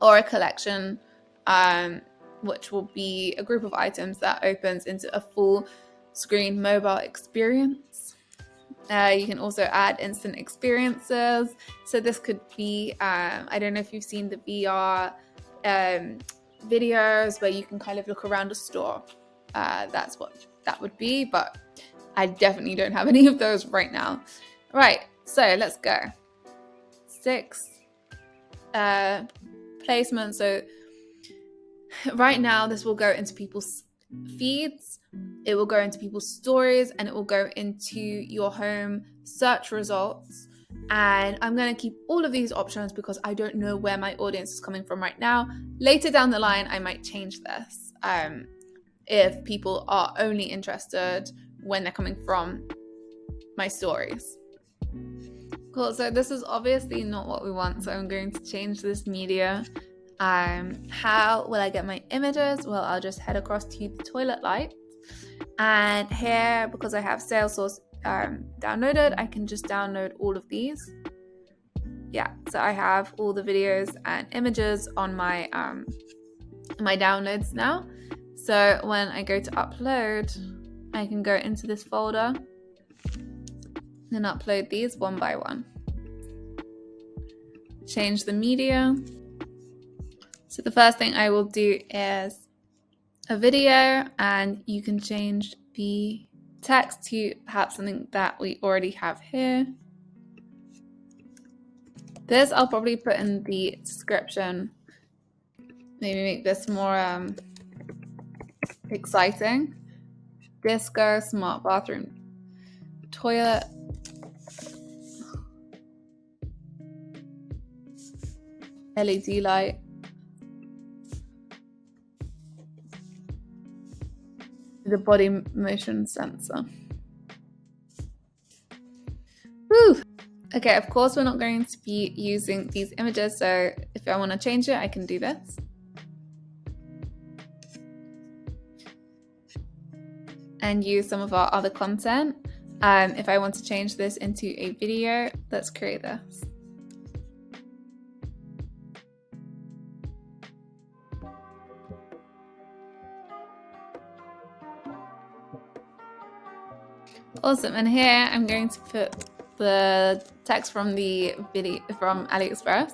or a collection, which will be a group of items that opens into a full screen mobile experience. You can also add instant experiences. So this could be, I don't know if you've seen the VR videos where you can kind of look around a store. That's what that would be, but I definitely don't have any of those right now. Right, so let's go. 6 placements. So right now this will go into people's feeds, it will go into people's stories, and it will go into your home search results. And I'm going to keep all of these options because I don't know where my audience is coming from right now. Later down the line, I might change this if people are only interested when they're coming from my stories. Cool, so this is obviously not what we want, so I'm going to change this media. How will I get my images? Well, I'll just head across to the toilet light. And here, because I have Salesource downloaded, I can just download all of these. Yeah, so I have all the videos and images on my my downloads now. So when I go to upload, I can go into this folder and upload these one by one. Change the media. So the first thing I will do is a video, and you can change the text to perhaps something that we already have here. This I'll probably put in the description. Maybe make this more exciting. Disco, smart bathroom, toilet. LED light. The body motion sensor. Woo! Okay, of course we're not going to be using these images, so if I want to change it, I can do this. And use some of our other content. If I want to change this into a video, let's create this. Awesome, and here I'm going to put the text from the video from AliExpress,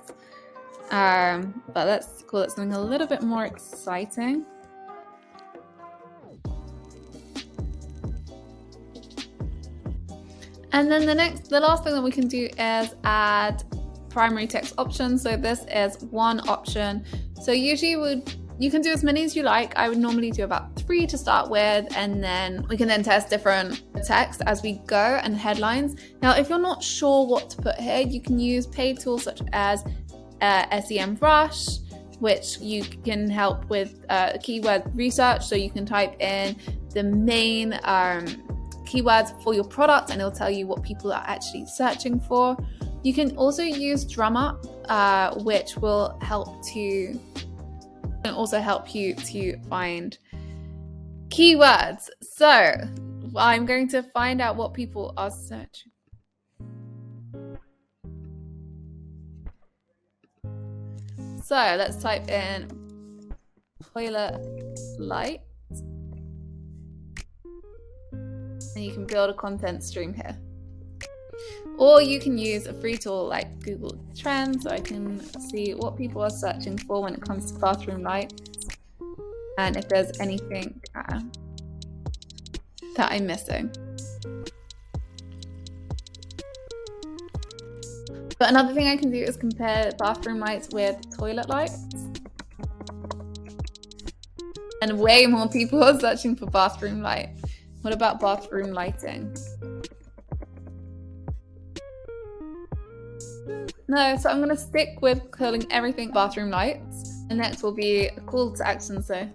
but let's call it something a little bit more exciting. And then the last thing that we can do is add primary text options. So this is one option. So usually you can do as many as you like. I would normally do about 3 to start with, and then we can then test different text as we go and headlines. Now, if you're not sure what to put here, you can use paid tools such as SEMrush, which you can help with keyword research. So you can type in the main keywords for your product and it'll tell you what people are actually searching for. You can also use DrumUp, which will help you to find keywords. So I'm going to find out what people are searching. So let's type in toilet light. And you can build a content stream here. Or you can use a free tool like Google Trends, so I can see what people are searching for when it comes to bathroom lights. And if there's anything that I'm missing. But another thing I can do is compare bathroom lights with toilet lights. And way more people are searching for bathroom light. What about bathroom lighting? No, so I'm going to stick with calling everything bathroom lights. And next will be a call to action, so.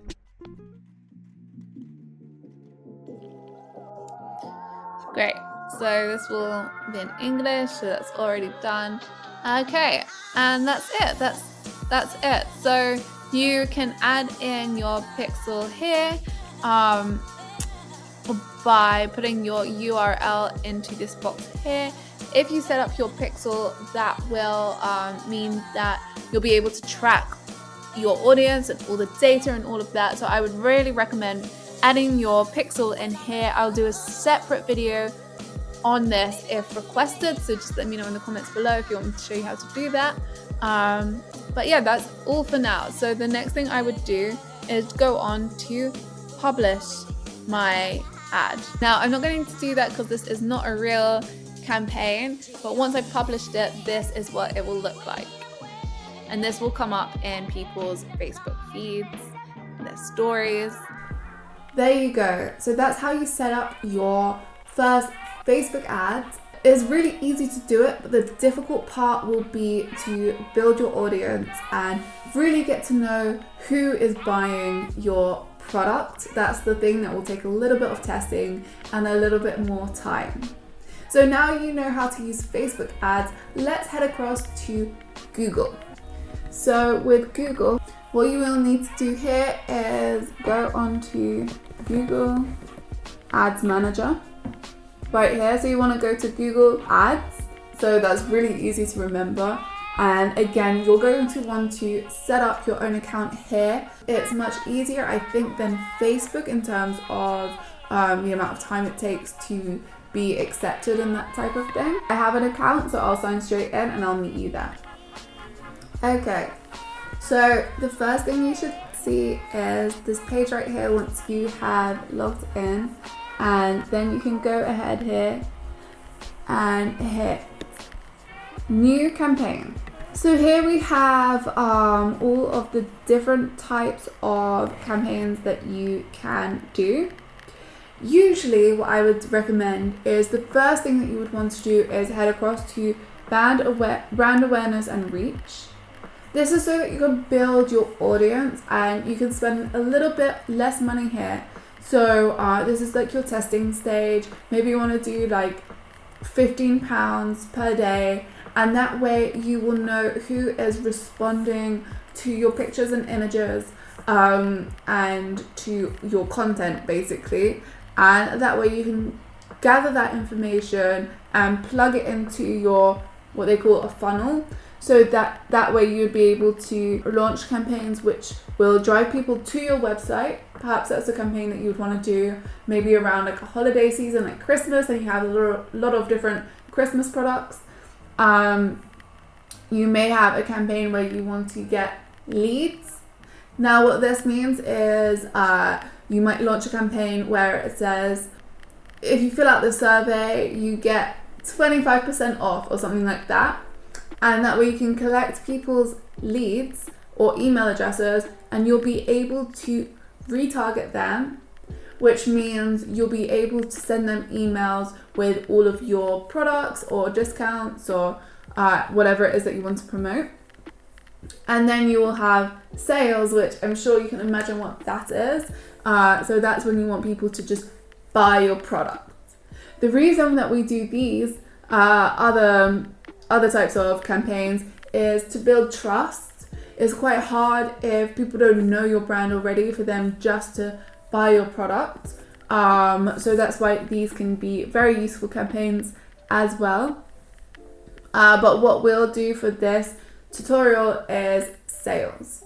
Great. So this will be in English, so that's already done. Okay, and that's it. That's it. So you can add in your pixel here by putting your URL into this box here. If you set up your pixel, that will mean that you'll be able to track your audience and all the data and all of that. So I would really recommend adding your pixel in here. I'll do a separate video on this if requested, so just let me know in the comments below if you want me to show you how to do that. But yeah, that's all for now. So the next thing I would do is go on to publish my ad. Now I'm not going to do that because this is not a real campaign, but once I've published it, this is what it will look like. And this will come up in people's Facebook feeds, their stories. There you go. So that's how you set up your first Facebook ads. It's really easy to do it, but the difficult part will be to build your audience and really get to know who is buying your product. That's the thing that will take a little bit of testing and a little bit more time. So now you know how to use Facebook ads, let's head across to Google. So with Google, what you will need to do here is go onto Google Ads Manager. Right here, so you want to go to Google Ads, so that's really easy to remember. And again, you're going to want to set up your own account here. It's much easier, I think, than Facebook in terms of the amount of time it takes to be accepted and that type of thing. I have an account, so I'll sign straight in and I'll meet you there. Okay, so the first thing you should see is this page right here once you have logged in. And then you can go ahead here and hit new campaign. So here we have all of the different types of campaigns that you can do. Usually what I would recommend is the first thing that you would want to do is head across to brand awareness and reach. This is so that you can build your audience and you can spend a little bit less money here. So this is like your testing stage. Maybe you want to do like £15 per day, and that way you will know who is responding to your pictures and images and to your content basically, and that way you can gather that information and plug it into your what they call a funnel, so that way you'd be able to launch campaigns which will drive people to your website. Perhaps that's a campaign that you would want to do maybe around like a holiday season like Christmas, and you have a lot of different Christmas products. You may have a campaign where you want to get leads. Now what this means is you might launch a campaign where it says if you fill out the survey you get 25% off or something like that, and that way you can collect people's leads or email addresses and you'll be able to retarget them, which means you'll be able to send them emails with all of your products or discounts or whatever it is that you want to promote. And then you will have sales, which I'm sure you can imagine what that is. So that's when you want people to just buy your product. The reason that we do these other types of campaigns is to build trust. It's quite hard if people don't know your brand already for them just to buy your product. So that's why these can be very useful campaigns as well. But what we'll do for this tutorial is sales.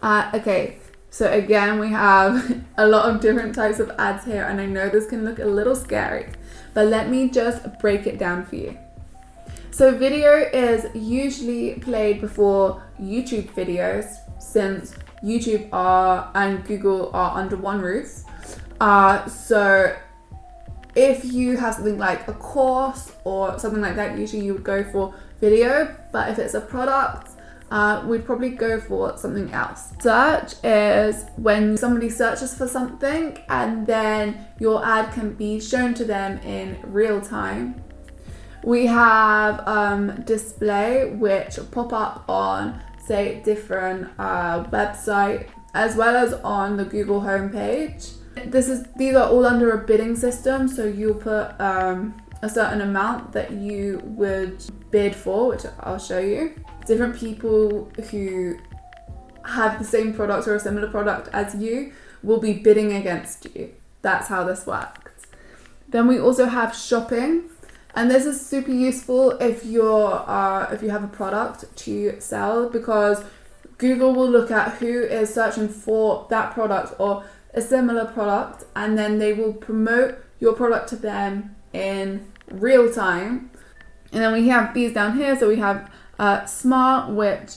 Okay, so again, we have a lot of different types of ads here, and I know this can look a little scary, but let me just break it down for you. So video is usually played before YouTube videos, since YouTube and Google are under one roof. So if you have something like a course or something like that, usually you would go for video, but if it's a product, we'd probably go for something else. Search is when somebody searches for something and then your ad can be shown to them in real time. We have display, which pop up on, say, different website, as well as on the Google homepage. These are all under a bidding system, so you'll put a certain amount that you would bid for, which I'll show you. Different people who have the same product or a similar product as you will be bidding against you. That's how this works. Then we also have shopping. And this is super useful if you have a product to sell, because Google will look at who is searching for that product or a similar product, and then they will promote your product to them in real time. And then we have these down here. So we have Smart, which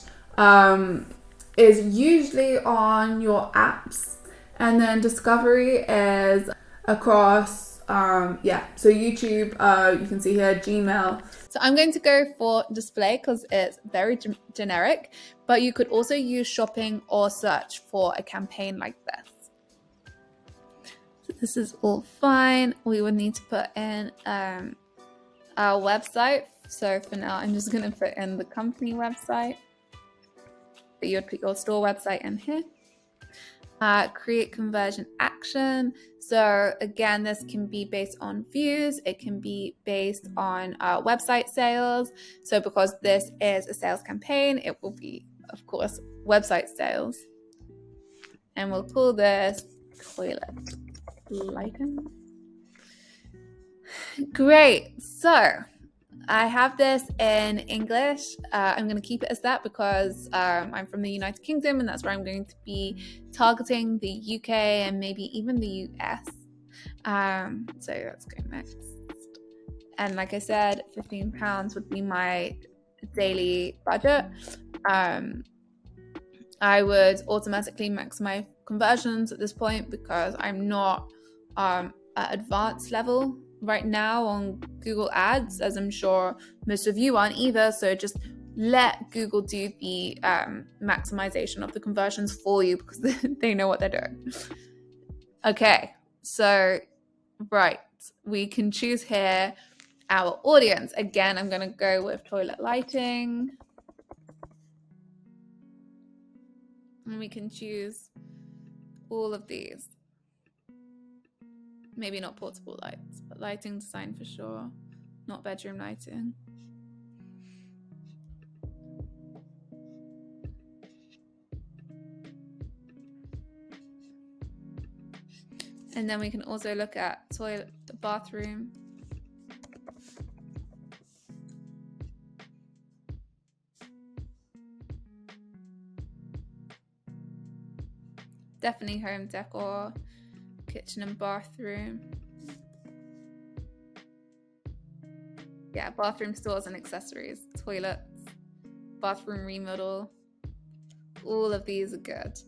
is usually on your apps, and then Discovery is across so YouTube, you can see here, Gmail. So I'm going to go for display because it's very generic, but you could also use shopping or search for a campaign like this. So this is all fine. We would need to put in our website. So for now, I'm just going to put in the company website. But you would put your store website in here. Create conversion action. So again, this can be based on views. It can be based on website sales. So because this is a sales campaign, it will be, of course, website sales. And we'll call this toilet lighting. Great. So I have this in English. I'm going to keep it as that because I'm from the United Kingdom, and that's where I'm going to be targeting the UK and maybe even the US. So let's go next. And like I said, £15 would be my daily budget. I would automatically maximize conversions at this point because I'm not at advanced level right now on Google Ads, as I'm sure most of you aren't either. So just let Google do the maximization of the conversions for you because they know what they're doing. Okay, so right, we can choose here our audience. Again, I'm going to go with toilet lighting. And we can choose all of these. Maybe not portable lights, but lighting design for sure. Not bedroom lighting. And then we can also look at the bathroom. Definitely home decor, kitchen and bathroom. Yeah, bathroom stores and accessories, toilets, bathroom remodel. All of these are good.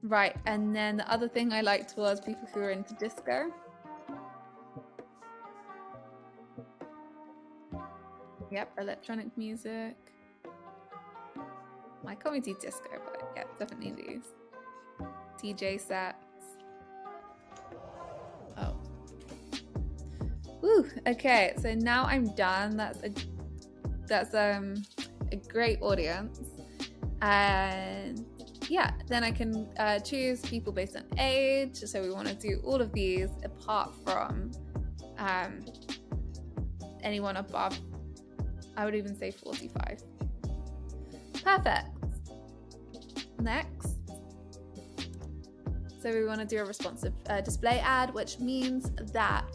Right, and then the other thing I liked was people who are into disco. Yep, electronic music. I can't really do disco, but yeah, definitely these. DJ sets. Oh. Woo, okay, so now I'm done. That's a great audience. And yeah, then I can choose people based on age. So we want to do all of these apart from anyone above, I would even say 45. Perfect. Next. So we want to do a responsive display ad, which means that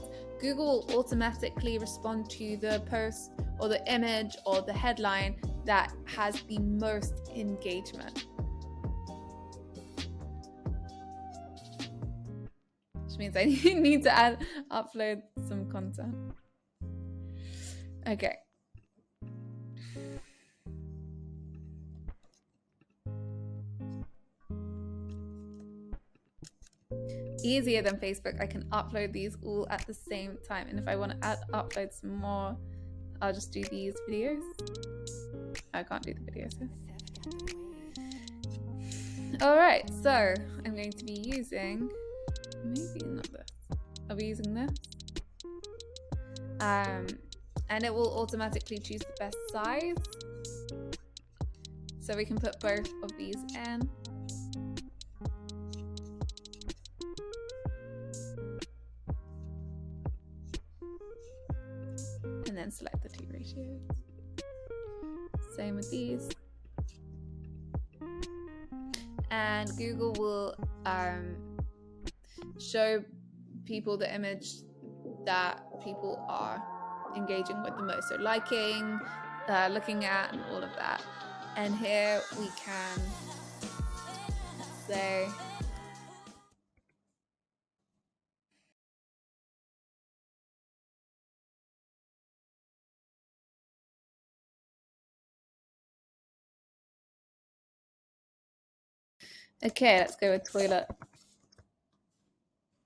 Google will automatically respond to the post or the image or the headline that has the most engagement. Which means I need to upload some content. Okay. Easier than Facebook, I can upload these all at the same time. And if I want to upload some more, I'll just do these videos. I can't do the videos. All right, so I'm going to be using, maybe not this. I'll be using this. And it will automatically choose the best size. So we can put both of these in. And then select the two ratios. Same with these. And Google will show people the image that people are engaging with the most. So liking, looking at, and all of that. And here we can say, okay, let's go with toilet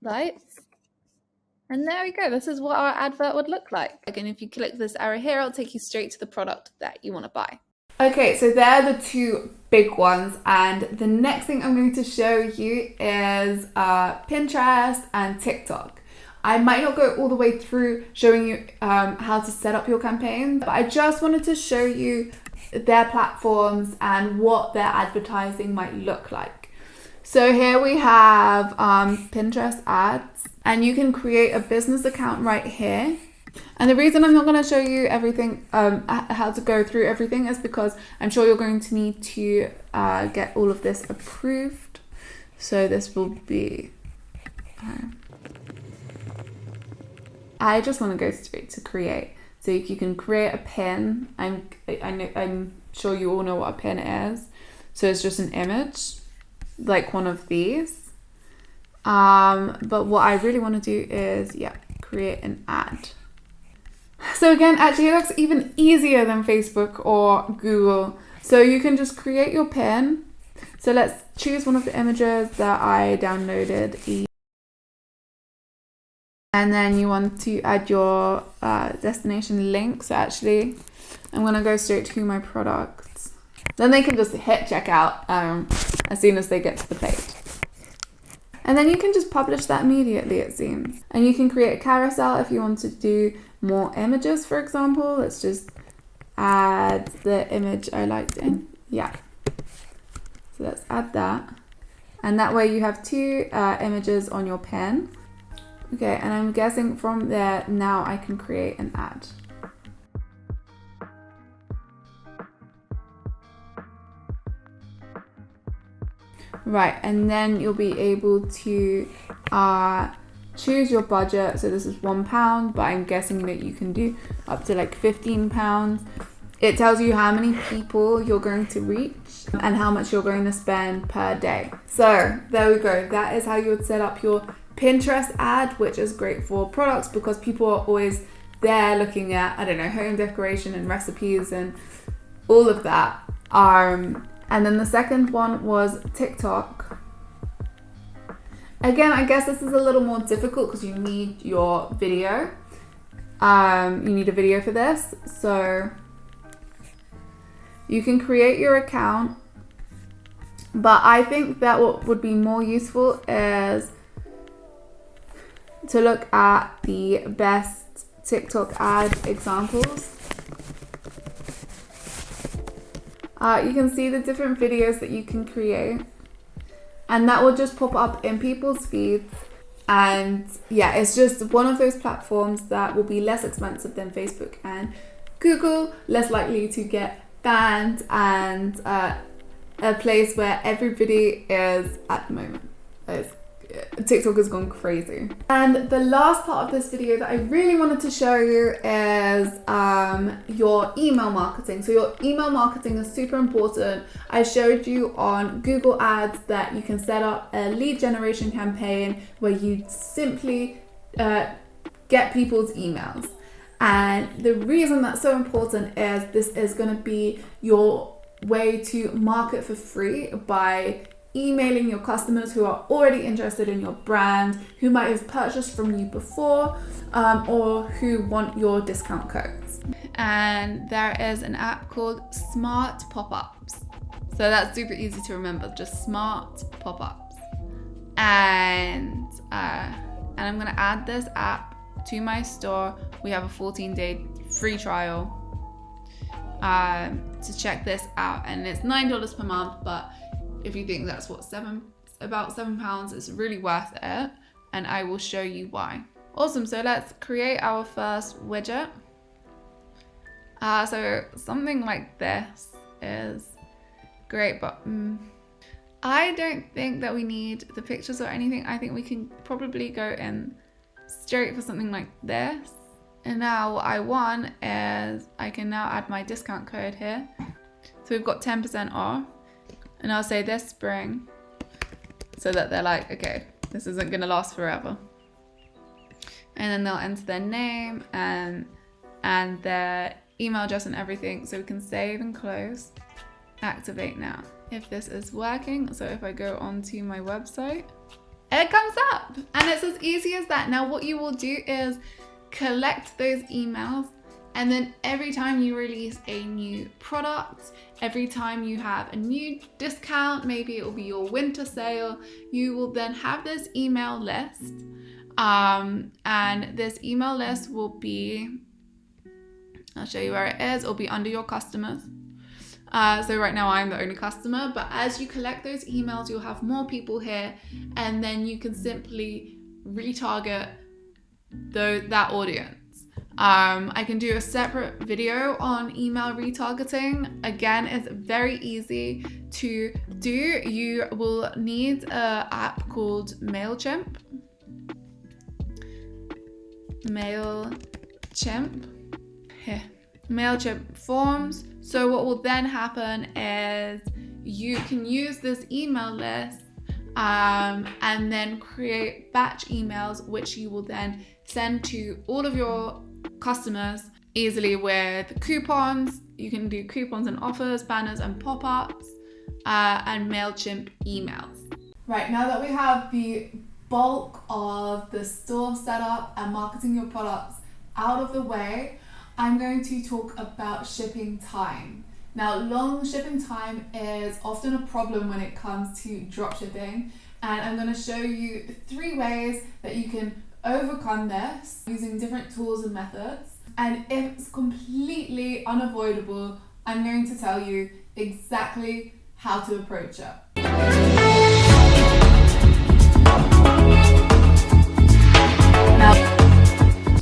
lights. And there we go. This is what our advert would look like. Again, if you click this arrow here, it'll take you straight to the product that you want to buy. Okay, so they're the two big ones, and the next thing I'm going to show you is Pinterest and TikTok. I might not go all the way through showing you how to set up your campaign, but I just wanted to show you their platforms and what their advertising might look like. So here we have Pinterest ads, and you can create a business account right here. And the reason I'm not going to show you everything, how to go through everything, is because I'm sure you're going to need to get all of this approved. So this will be, I just want to go straight to create. So you can create a pin. I'm sure you all know what a pin is. So it's just an image, like one of these. But what I really want to do is, create an ad. So again, actually it looks even easier than Facebook or Google. So you can just create your pin. So let's choose one of the images that I downloaded. And then you want to add your destination link. So actually, I'm going to go straight to my products. Then they can just hit checkout as soon as they get to the page. And then you can just publish that immediately, it seems. And you can create a carousel if you want to do more images, for example. Let's just add the image I liked in. Yeah. So let's add that. And that way you have two images on your pen. Okay, and I'm guessing from there now I can create an ad. Right, and then you'll be able to choose your budget. So this is £1, but I'm guessing that you can do up to like £15. It tells you how many people you're going to reach and how much you're going to spend per day. So there we go. That is how you would set up your Pinterest ad, which is great for products because people are always there looking at, I don't know, home decoration and recipes and all of that. And then the second one was TikTok. Again, I guess this is a little more difficult because you need your video. You need a video for this. So you can create your account. But I think that what would be more useful is to look at the best TikTok ad examples. You can see the different videos that you can create, and that will just pop up in people's feeds. And yeah, it's just one of those platforms that will be less expensive than Facebook and Google, less likely to get banned, and a place where everybody is at the moment. TikTok has gone crazy. And the last part of this video that I really wanted to show you is your email marketing. So your email marketing is super important. I showed you on Google Ads that you can set up a lead generation campaign where you simply get people's emails. And the reason that's so important is this is going to be your way to market for free by emailing your customers who are already interested in your brand, who might have purchased from you before, or who want your discount codes. And there is an app called Smart Pop-Ups. So that's super easy to remember, just Smart Pop-Ups. And I'm gonna add this app to my store. We have a 14-day free trial to check this out, and it's $9 per month, but if you think that's about £7, it's really worth it, and I will show you why. Awesome, so let's create our first widget. So something like this is great, but I don't think that we need the pictures or anything. I think we can probably go in straight for something like this. And now what I want is I can now add my discount code here. So we've got 10% off. And I'll say this spring, so that they're like, okay, this isn't gonna last forever. And then they'll enter their name and their email address and everything. So we can save and close, activate now. If this is working, so if I go onto my website, it comes up, and it's as easy as that. Now what you will do is collect those emails, and then every time you release a new product, every time you have a new discount, maybe it will be your winter sale, you will then have this email list. And this email list will be, I'll show you where it is, it'll be under your customers. So right now I'm the only customer, but as you collect those emails, you'll have more people here, and then you can simply retarget that audience. I can do a separate video on email retargeting. Again, it's very easy to do. You will need an app called MailChimp. Here. MailChimp forms. So what will then happen is you can use this email list and then create batch emails, which you will then send to all of your customers easily with coupons. You can do coupons and offers, banners and pop-ups, and MailChimp emails. Right, now that we have the bulk of the store setup and marketing your products out of the way, I'm going to talk about shipping time. Now, long shipping time is often a problem when it comes to dropshipping, and I'm going to show you 3 ways that you can overcome this using different tools and methods. And if it's completely unavoidable, I'm going to tell you exactly how to approach it.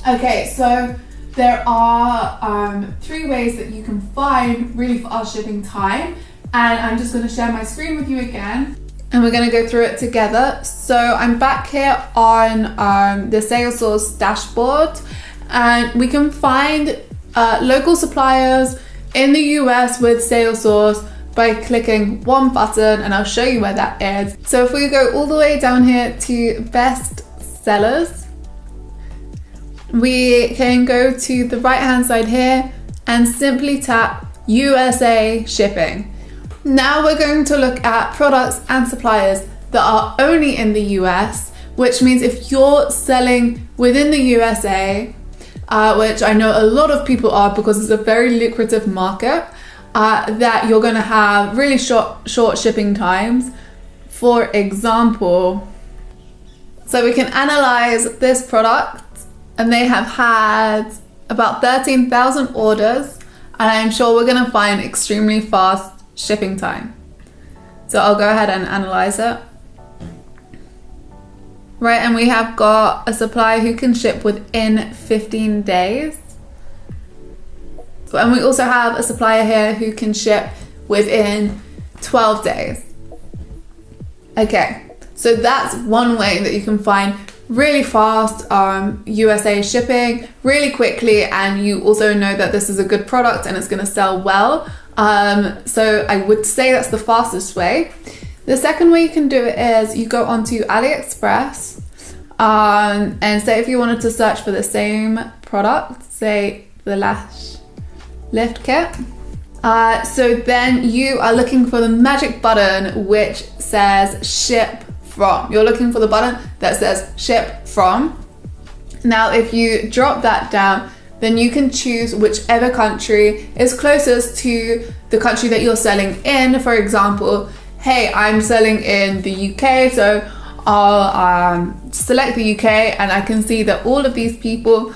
Okay, so there are 3 ways that you can find really fast shipping time, and I'm just going to share my screen with you again, and we're going to go through it together. So I'm back here on the Salesource dashboard, and we can find local suppliers in the US with Salesource by clicking one button, and I'll show you where that is. So if we go all the way down here to best sellers, we can go to the right hand side here and simply tap USA shipping. Now we're going to look at products and suppliers that are only in the US, which means if you're selling within the USA, which I know a lot of people are because it's a very lucrative market, that you're going to have really short shipping times. For example, so we can analyze this product and they have had about 13,000 orders, and I'm sure we're going to find extremely fast shipping time. So I'll go ahead and analyze it. Right, and we have got a supplier who can ship within 15 days. And we also have a supplier here who can ship within 12 days. Okay, so that's one way that you can find really fast USA shipping really quickly, and you also know that this is a good product and it's going to sell well. So I would say that's the fastest way. The second way you can do it is you go onto AliExpress, and say if you wanted to search for the same product, say the lash lift kit. So then you are looking for the magic button which says ship from. You're looking for the button that says ship from. Now if you drop that down, then you can choose whichever country is closest to the country that you're selling in. For example, hey, I'm selling in the UK, so I'll select the UK, and I can see that all of these people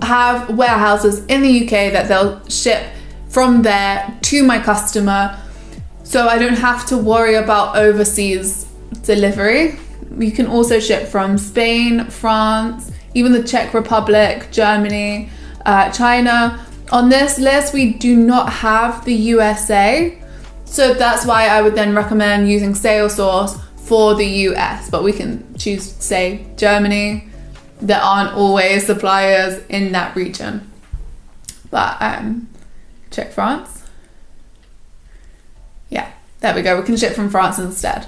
have warehouses in the UK that they'll ship from there to my customer, so I don't have to worry about overseas delivery. You can also ship from Spain, France, even the Czech Republic, Germany, China. On this list, we do not have the USA, so that's why I would then recommend using Salesource for the US, but we can choose, say, Germany. There aren't always suppliers in that region. But check France. Yeah, there we go. We can ship from France instead.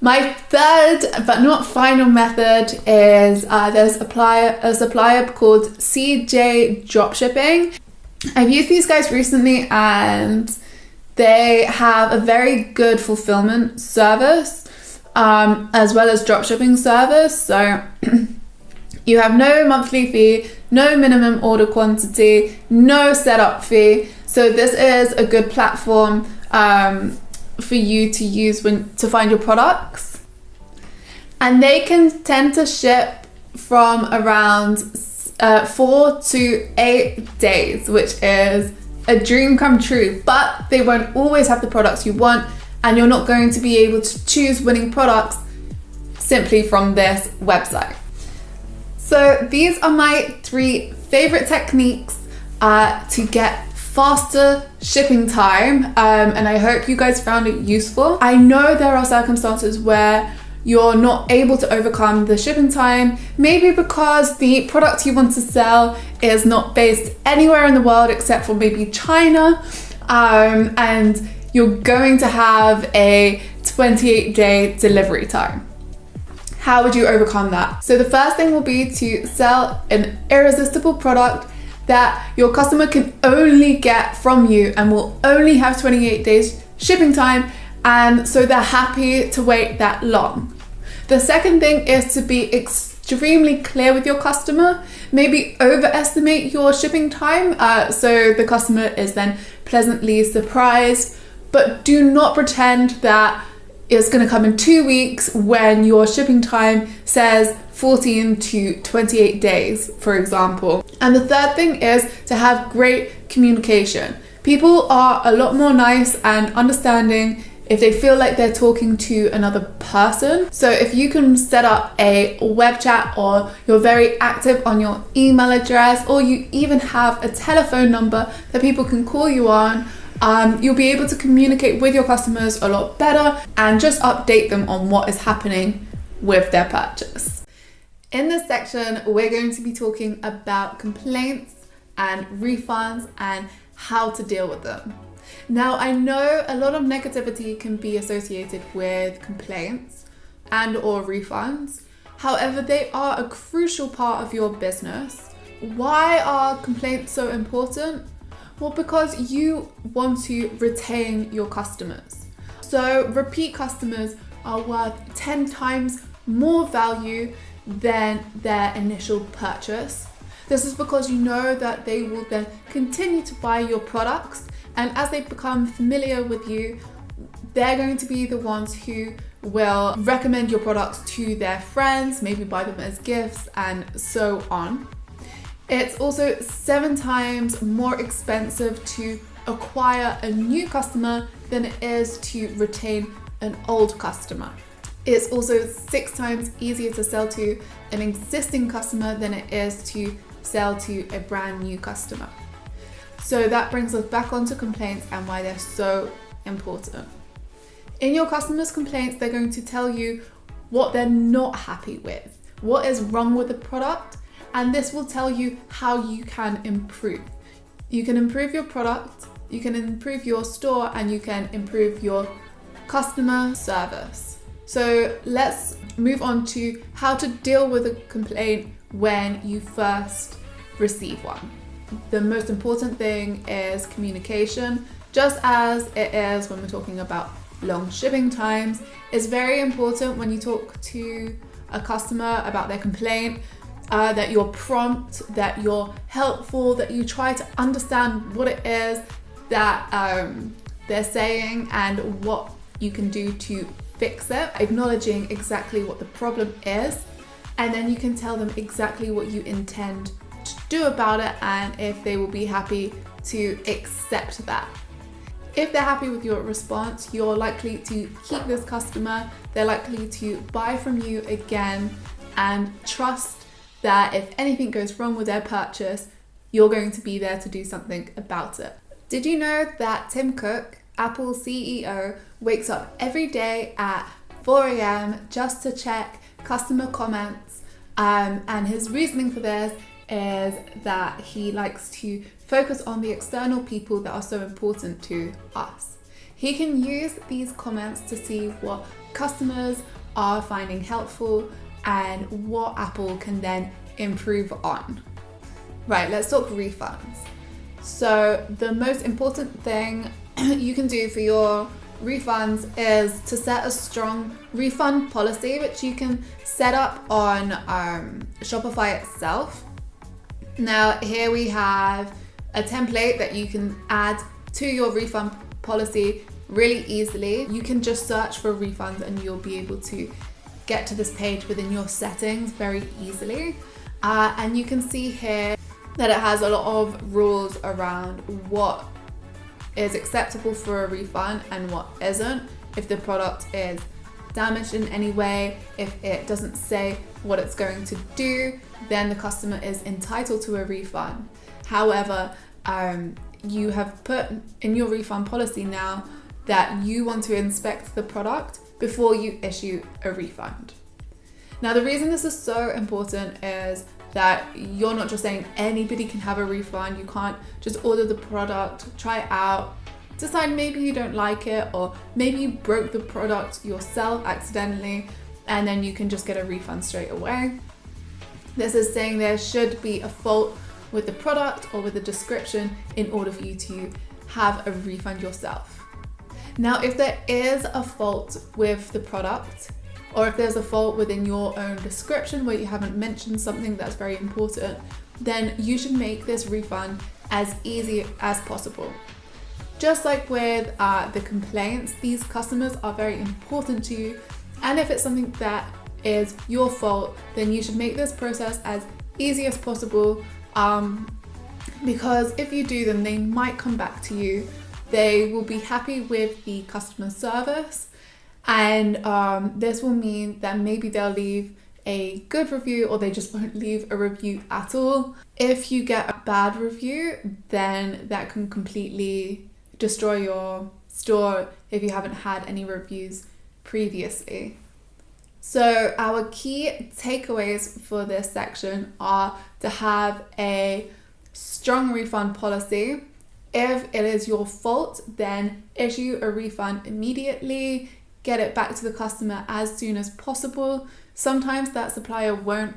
My third, but not final method is there's a supplier called CJ Dropshipping. I've used these guys recently, and they have a very good fulfillment service, as well as dropshipping service. So you have no monthly fee, no minimum order quantity, no setup fee. So this is a good platform for you to use to find your products. And they can tend to ship from around 4 to 8 days, which is a dream come true, but they won't always have the products you want, and you're not going to be able to choose winning products simply from this website. So these are my 3 favorite techniques to get faster shipping time, and I hope you guys found it useful. I know there are circumstances where you're not able to overcome the shipping time, maybe because the product you want to sell is not based anywhere in the world except for maybe China, and you're going to have a 28-day delivery time. How would you overcome that? So the first thing will be to sell an irresistible product that your customer can only get from you and will only have 28 days shipping time, and so they're happy to wait that long. The second thing is to be extremely clear with your customer. Maybe overestimate your shipping time, so the customer is then pleasantly surprised, but do not pretend that it's going to come in 2 weeks when your shipping time says 14 to 28 days, for example. And the third thing is to have great communication. People are a lot more nice and understanding if they feel like they're talking to another person. So if you can set up a web chat, or you're very active on your email address, or you even have a telephone number that people can call you on, you'll be able to communicate with your customers a lot better and just update them on what is happening with their purchase. In this section, we're going to be talking about complaints and refunds and how to deal with them. Now, I know a lot of negativity can be associated with complaints and or refunds. However, they are a crucial part of your business. Why are complaints so important? Well, because you want to retain your customers. So repeat customers are worth 10 times more value than their initial purchase. This is because you know that they will then continue to buy your products, and as they become familiar with you, they're going to be the ones who will recommend your products to their friends, maybe buy them as gifts, and so on. It's also 7 times more expensive to acquire a new customer than it is to retain an old customer. It's also 6 times easier to sell to an existing customer than it is to sell to a brand new customer. So that brings us back onto complaints and why they're so important. In your customers' complaints, they're going to tell you what they're not happy with, what is wrong with the product, and this will tell you how you can improve. You can improve your product, you can improve your store, and you can improve your customer service. So let's move on to how to deal with a complaint when you first receive one. The most important thing is communication, just as it is when we're talking about long shipping times. It's very important when you talk to a customer about their complaint, that you're prompt, that you're helpful, that you try to understand what it is that they're saying and what you can do to fix it, acknowledging exactly what the problem is, and then you can tell them exactly what you intend to do about it and if they will be happy to accept that. If they're happy with your response, you're likely to keep this customer, they're likely to buy from you again and trust that if anything goes wrong with their purchase, you're going to be there to do something about it. Did you know that Tim Cook, Apple CEO, wakes up every day at 4 a.m. just to check customer comments? And his reasoning for this is that he likes to focus on the external people that are so important to us. He can use these comments to see what customers are finding helpful and what Apple can then improve on. Right, let's talk refunds. So the most important thing you can do for your refunds is to set a strong refund policy, which you can set up on Shopify itself. Now here we have a template that you can add to your refund policy really easily. You can just search for refunds and you'll be able to get to this page within your settings very easily. And you can see here that it has a lot of rules around what is acceptable for a refund and what isn't. If the product is damaged in any way, if it doesn't say what it's going to do, then the customer is entitled to a refund. However, you have put in your refund policy now that you want to inspect the product before you issue a refund. Now, the reason this is so important is that you're not just saying anybody can have a refund. You can't just order the product, try it out, decide maybe you don't like it, or maybe you broke the product yourself accidentally, and then you can just get a refund straight away. This is saying there should be a fault with the product or with the description in order for you to have a refund yourself. Now, if there is a fault with the product, or if there's a fault within your own description where you haven't mentioned something that's very important, then you should make this refund as easy as possible. Just like with the complaints, these customers are very important to you, and if it's something that is your fault, then you should make this process as easy as possible, because if you do, then they might come back to you. They will be happy with the customer service, and this will mean that maybe they'll leave a good review, or they just won't leave a review at all. If you get a bad review, then that can completely destroy your store if you haven't had any reviews previously. So our key takeaways for this section are to have a strong refund policy. If it is your fault, then issue a refund immediately. Get it back to the customer as soon as possible. Sometimes that supplier won't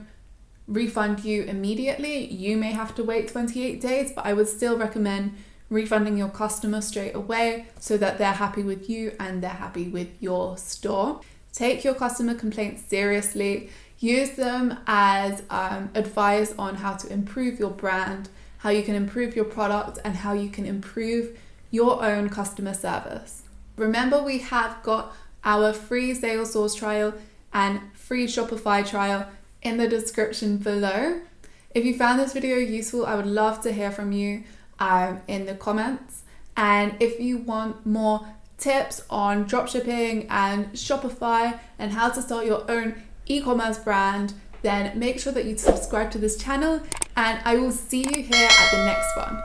refund you immediately. You may have to wait 28 days, but I would still recommend refunding your customer straight away so that they're happy with you and they're happy with your store. Take your customer complaints seriously. Use them as advice on how to improve your brand, how you can improve your product, and how you can improve your own customer service. Remember, we have got our free Salesource trial and free Shopify trial in the description below. If you found this video useful, I would love to hear from you in the comments. And if you want more tips on dropshipping and Shopify and how to start your own e-commerce brand, then make sure that you subscribe to this channel, and I will see you here at the next one.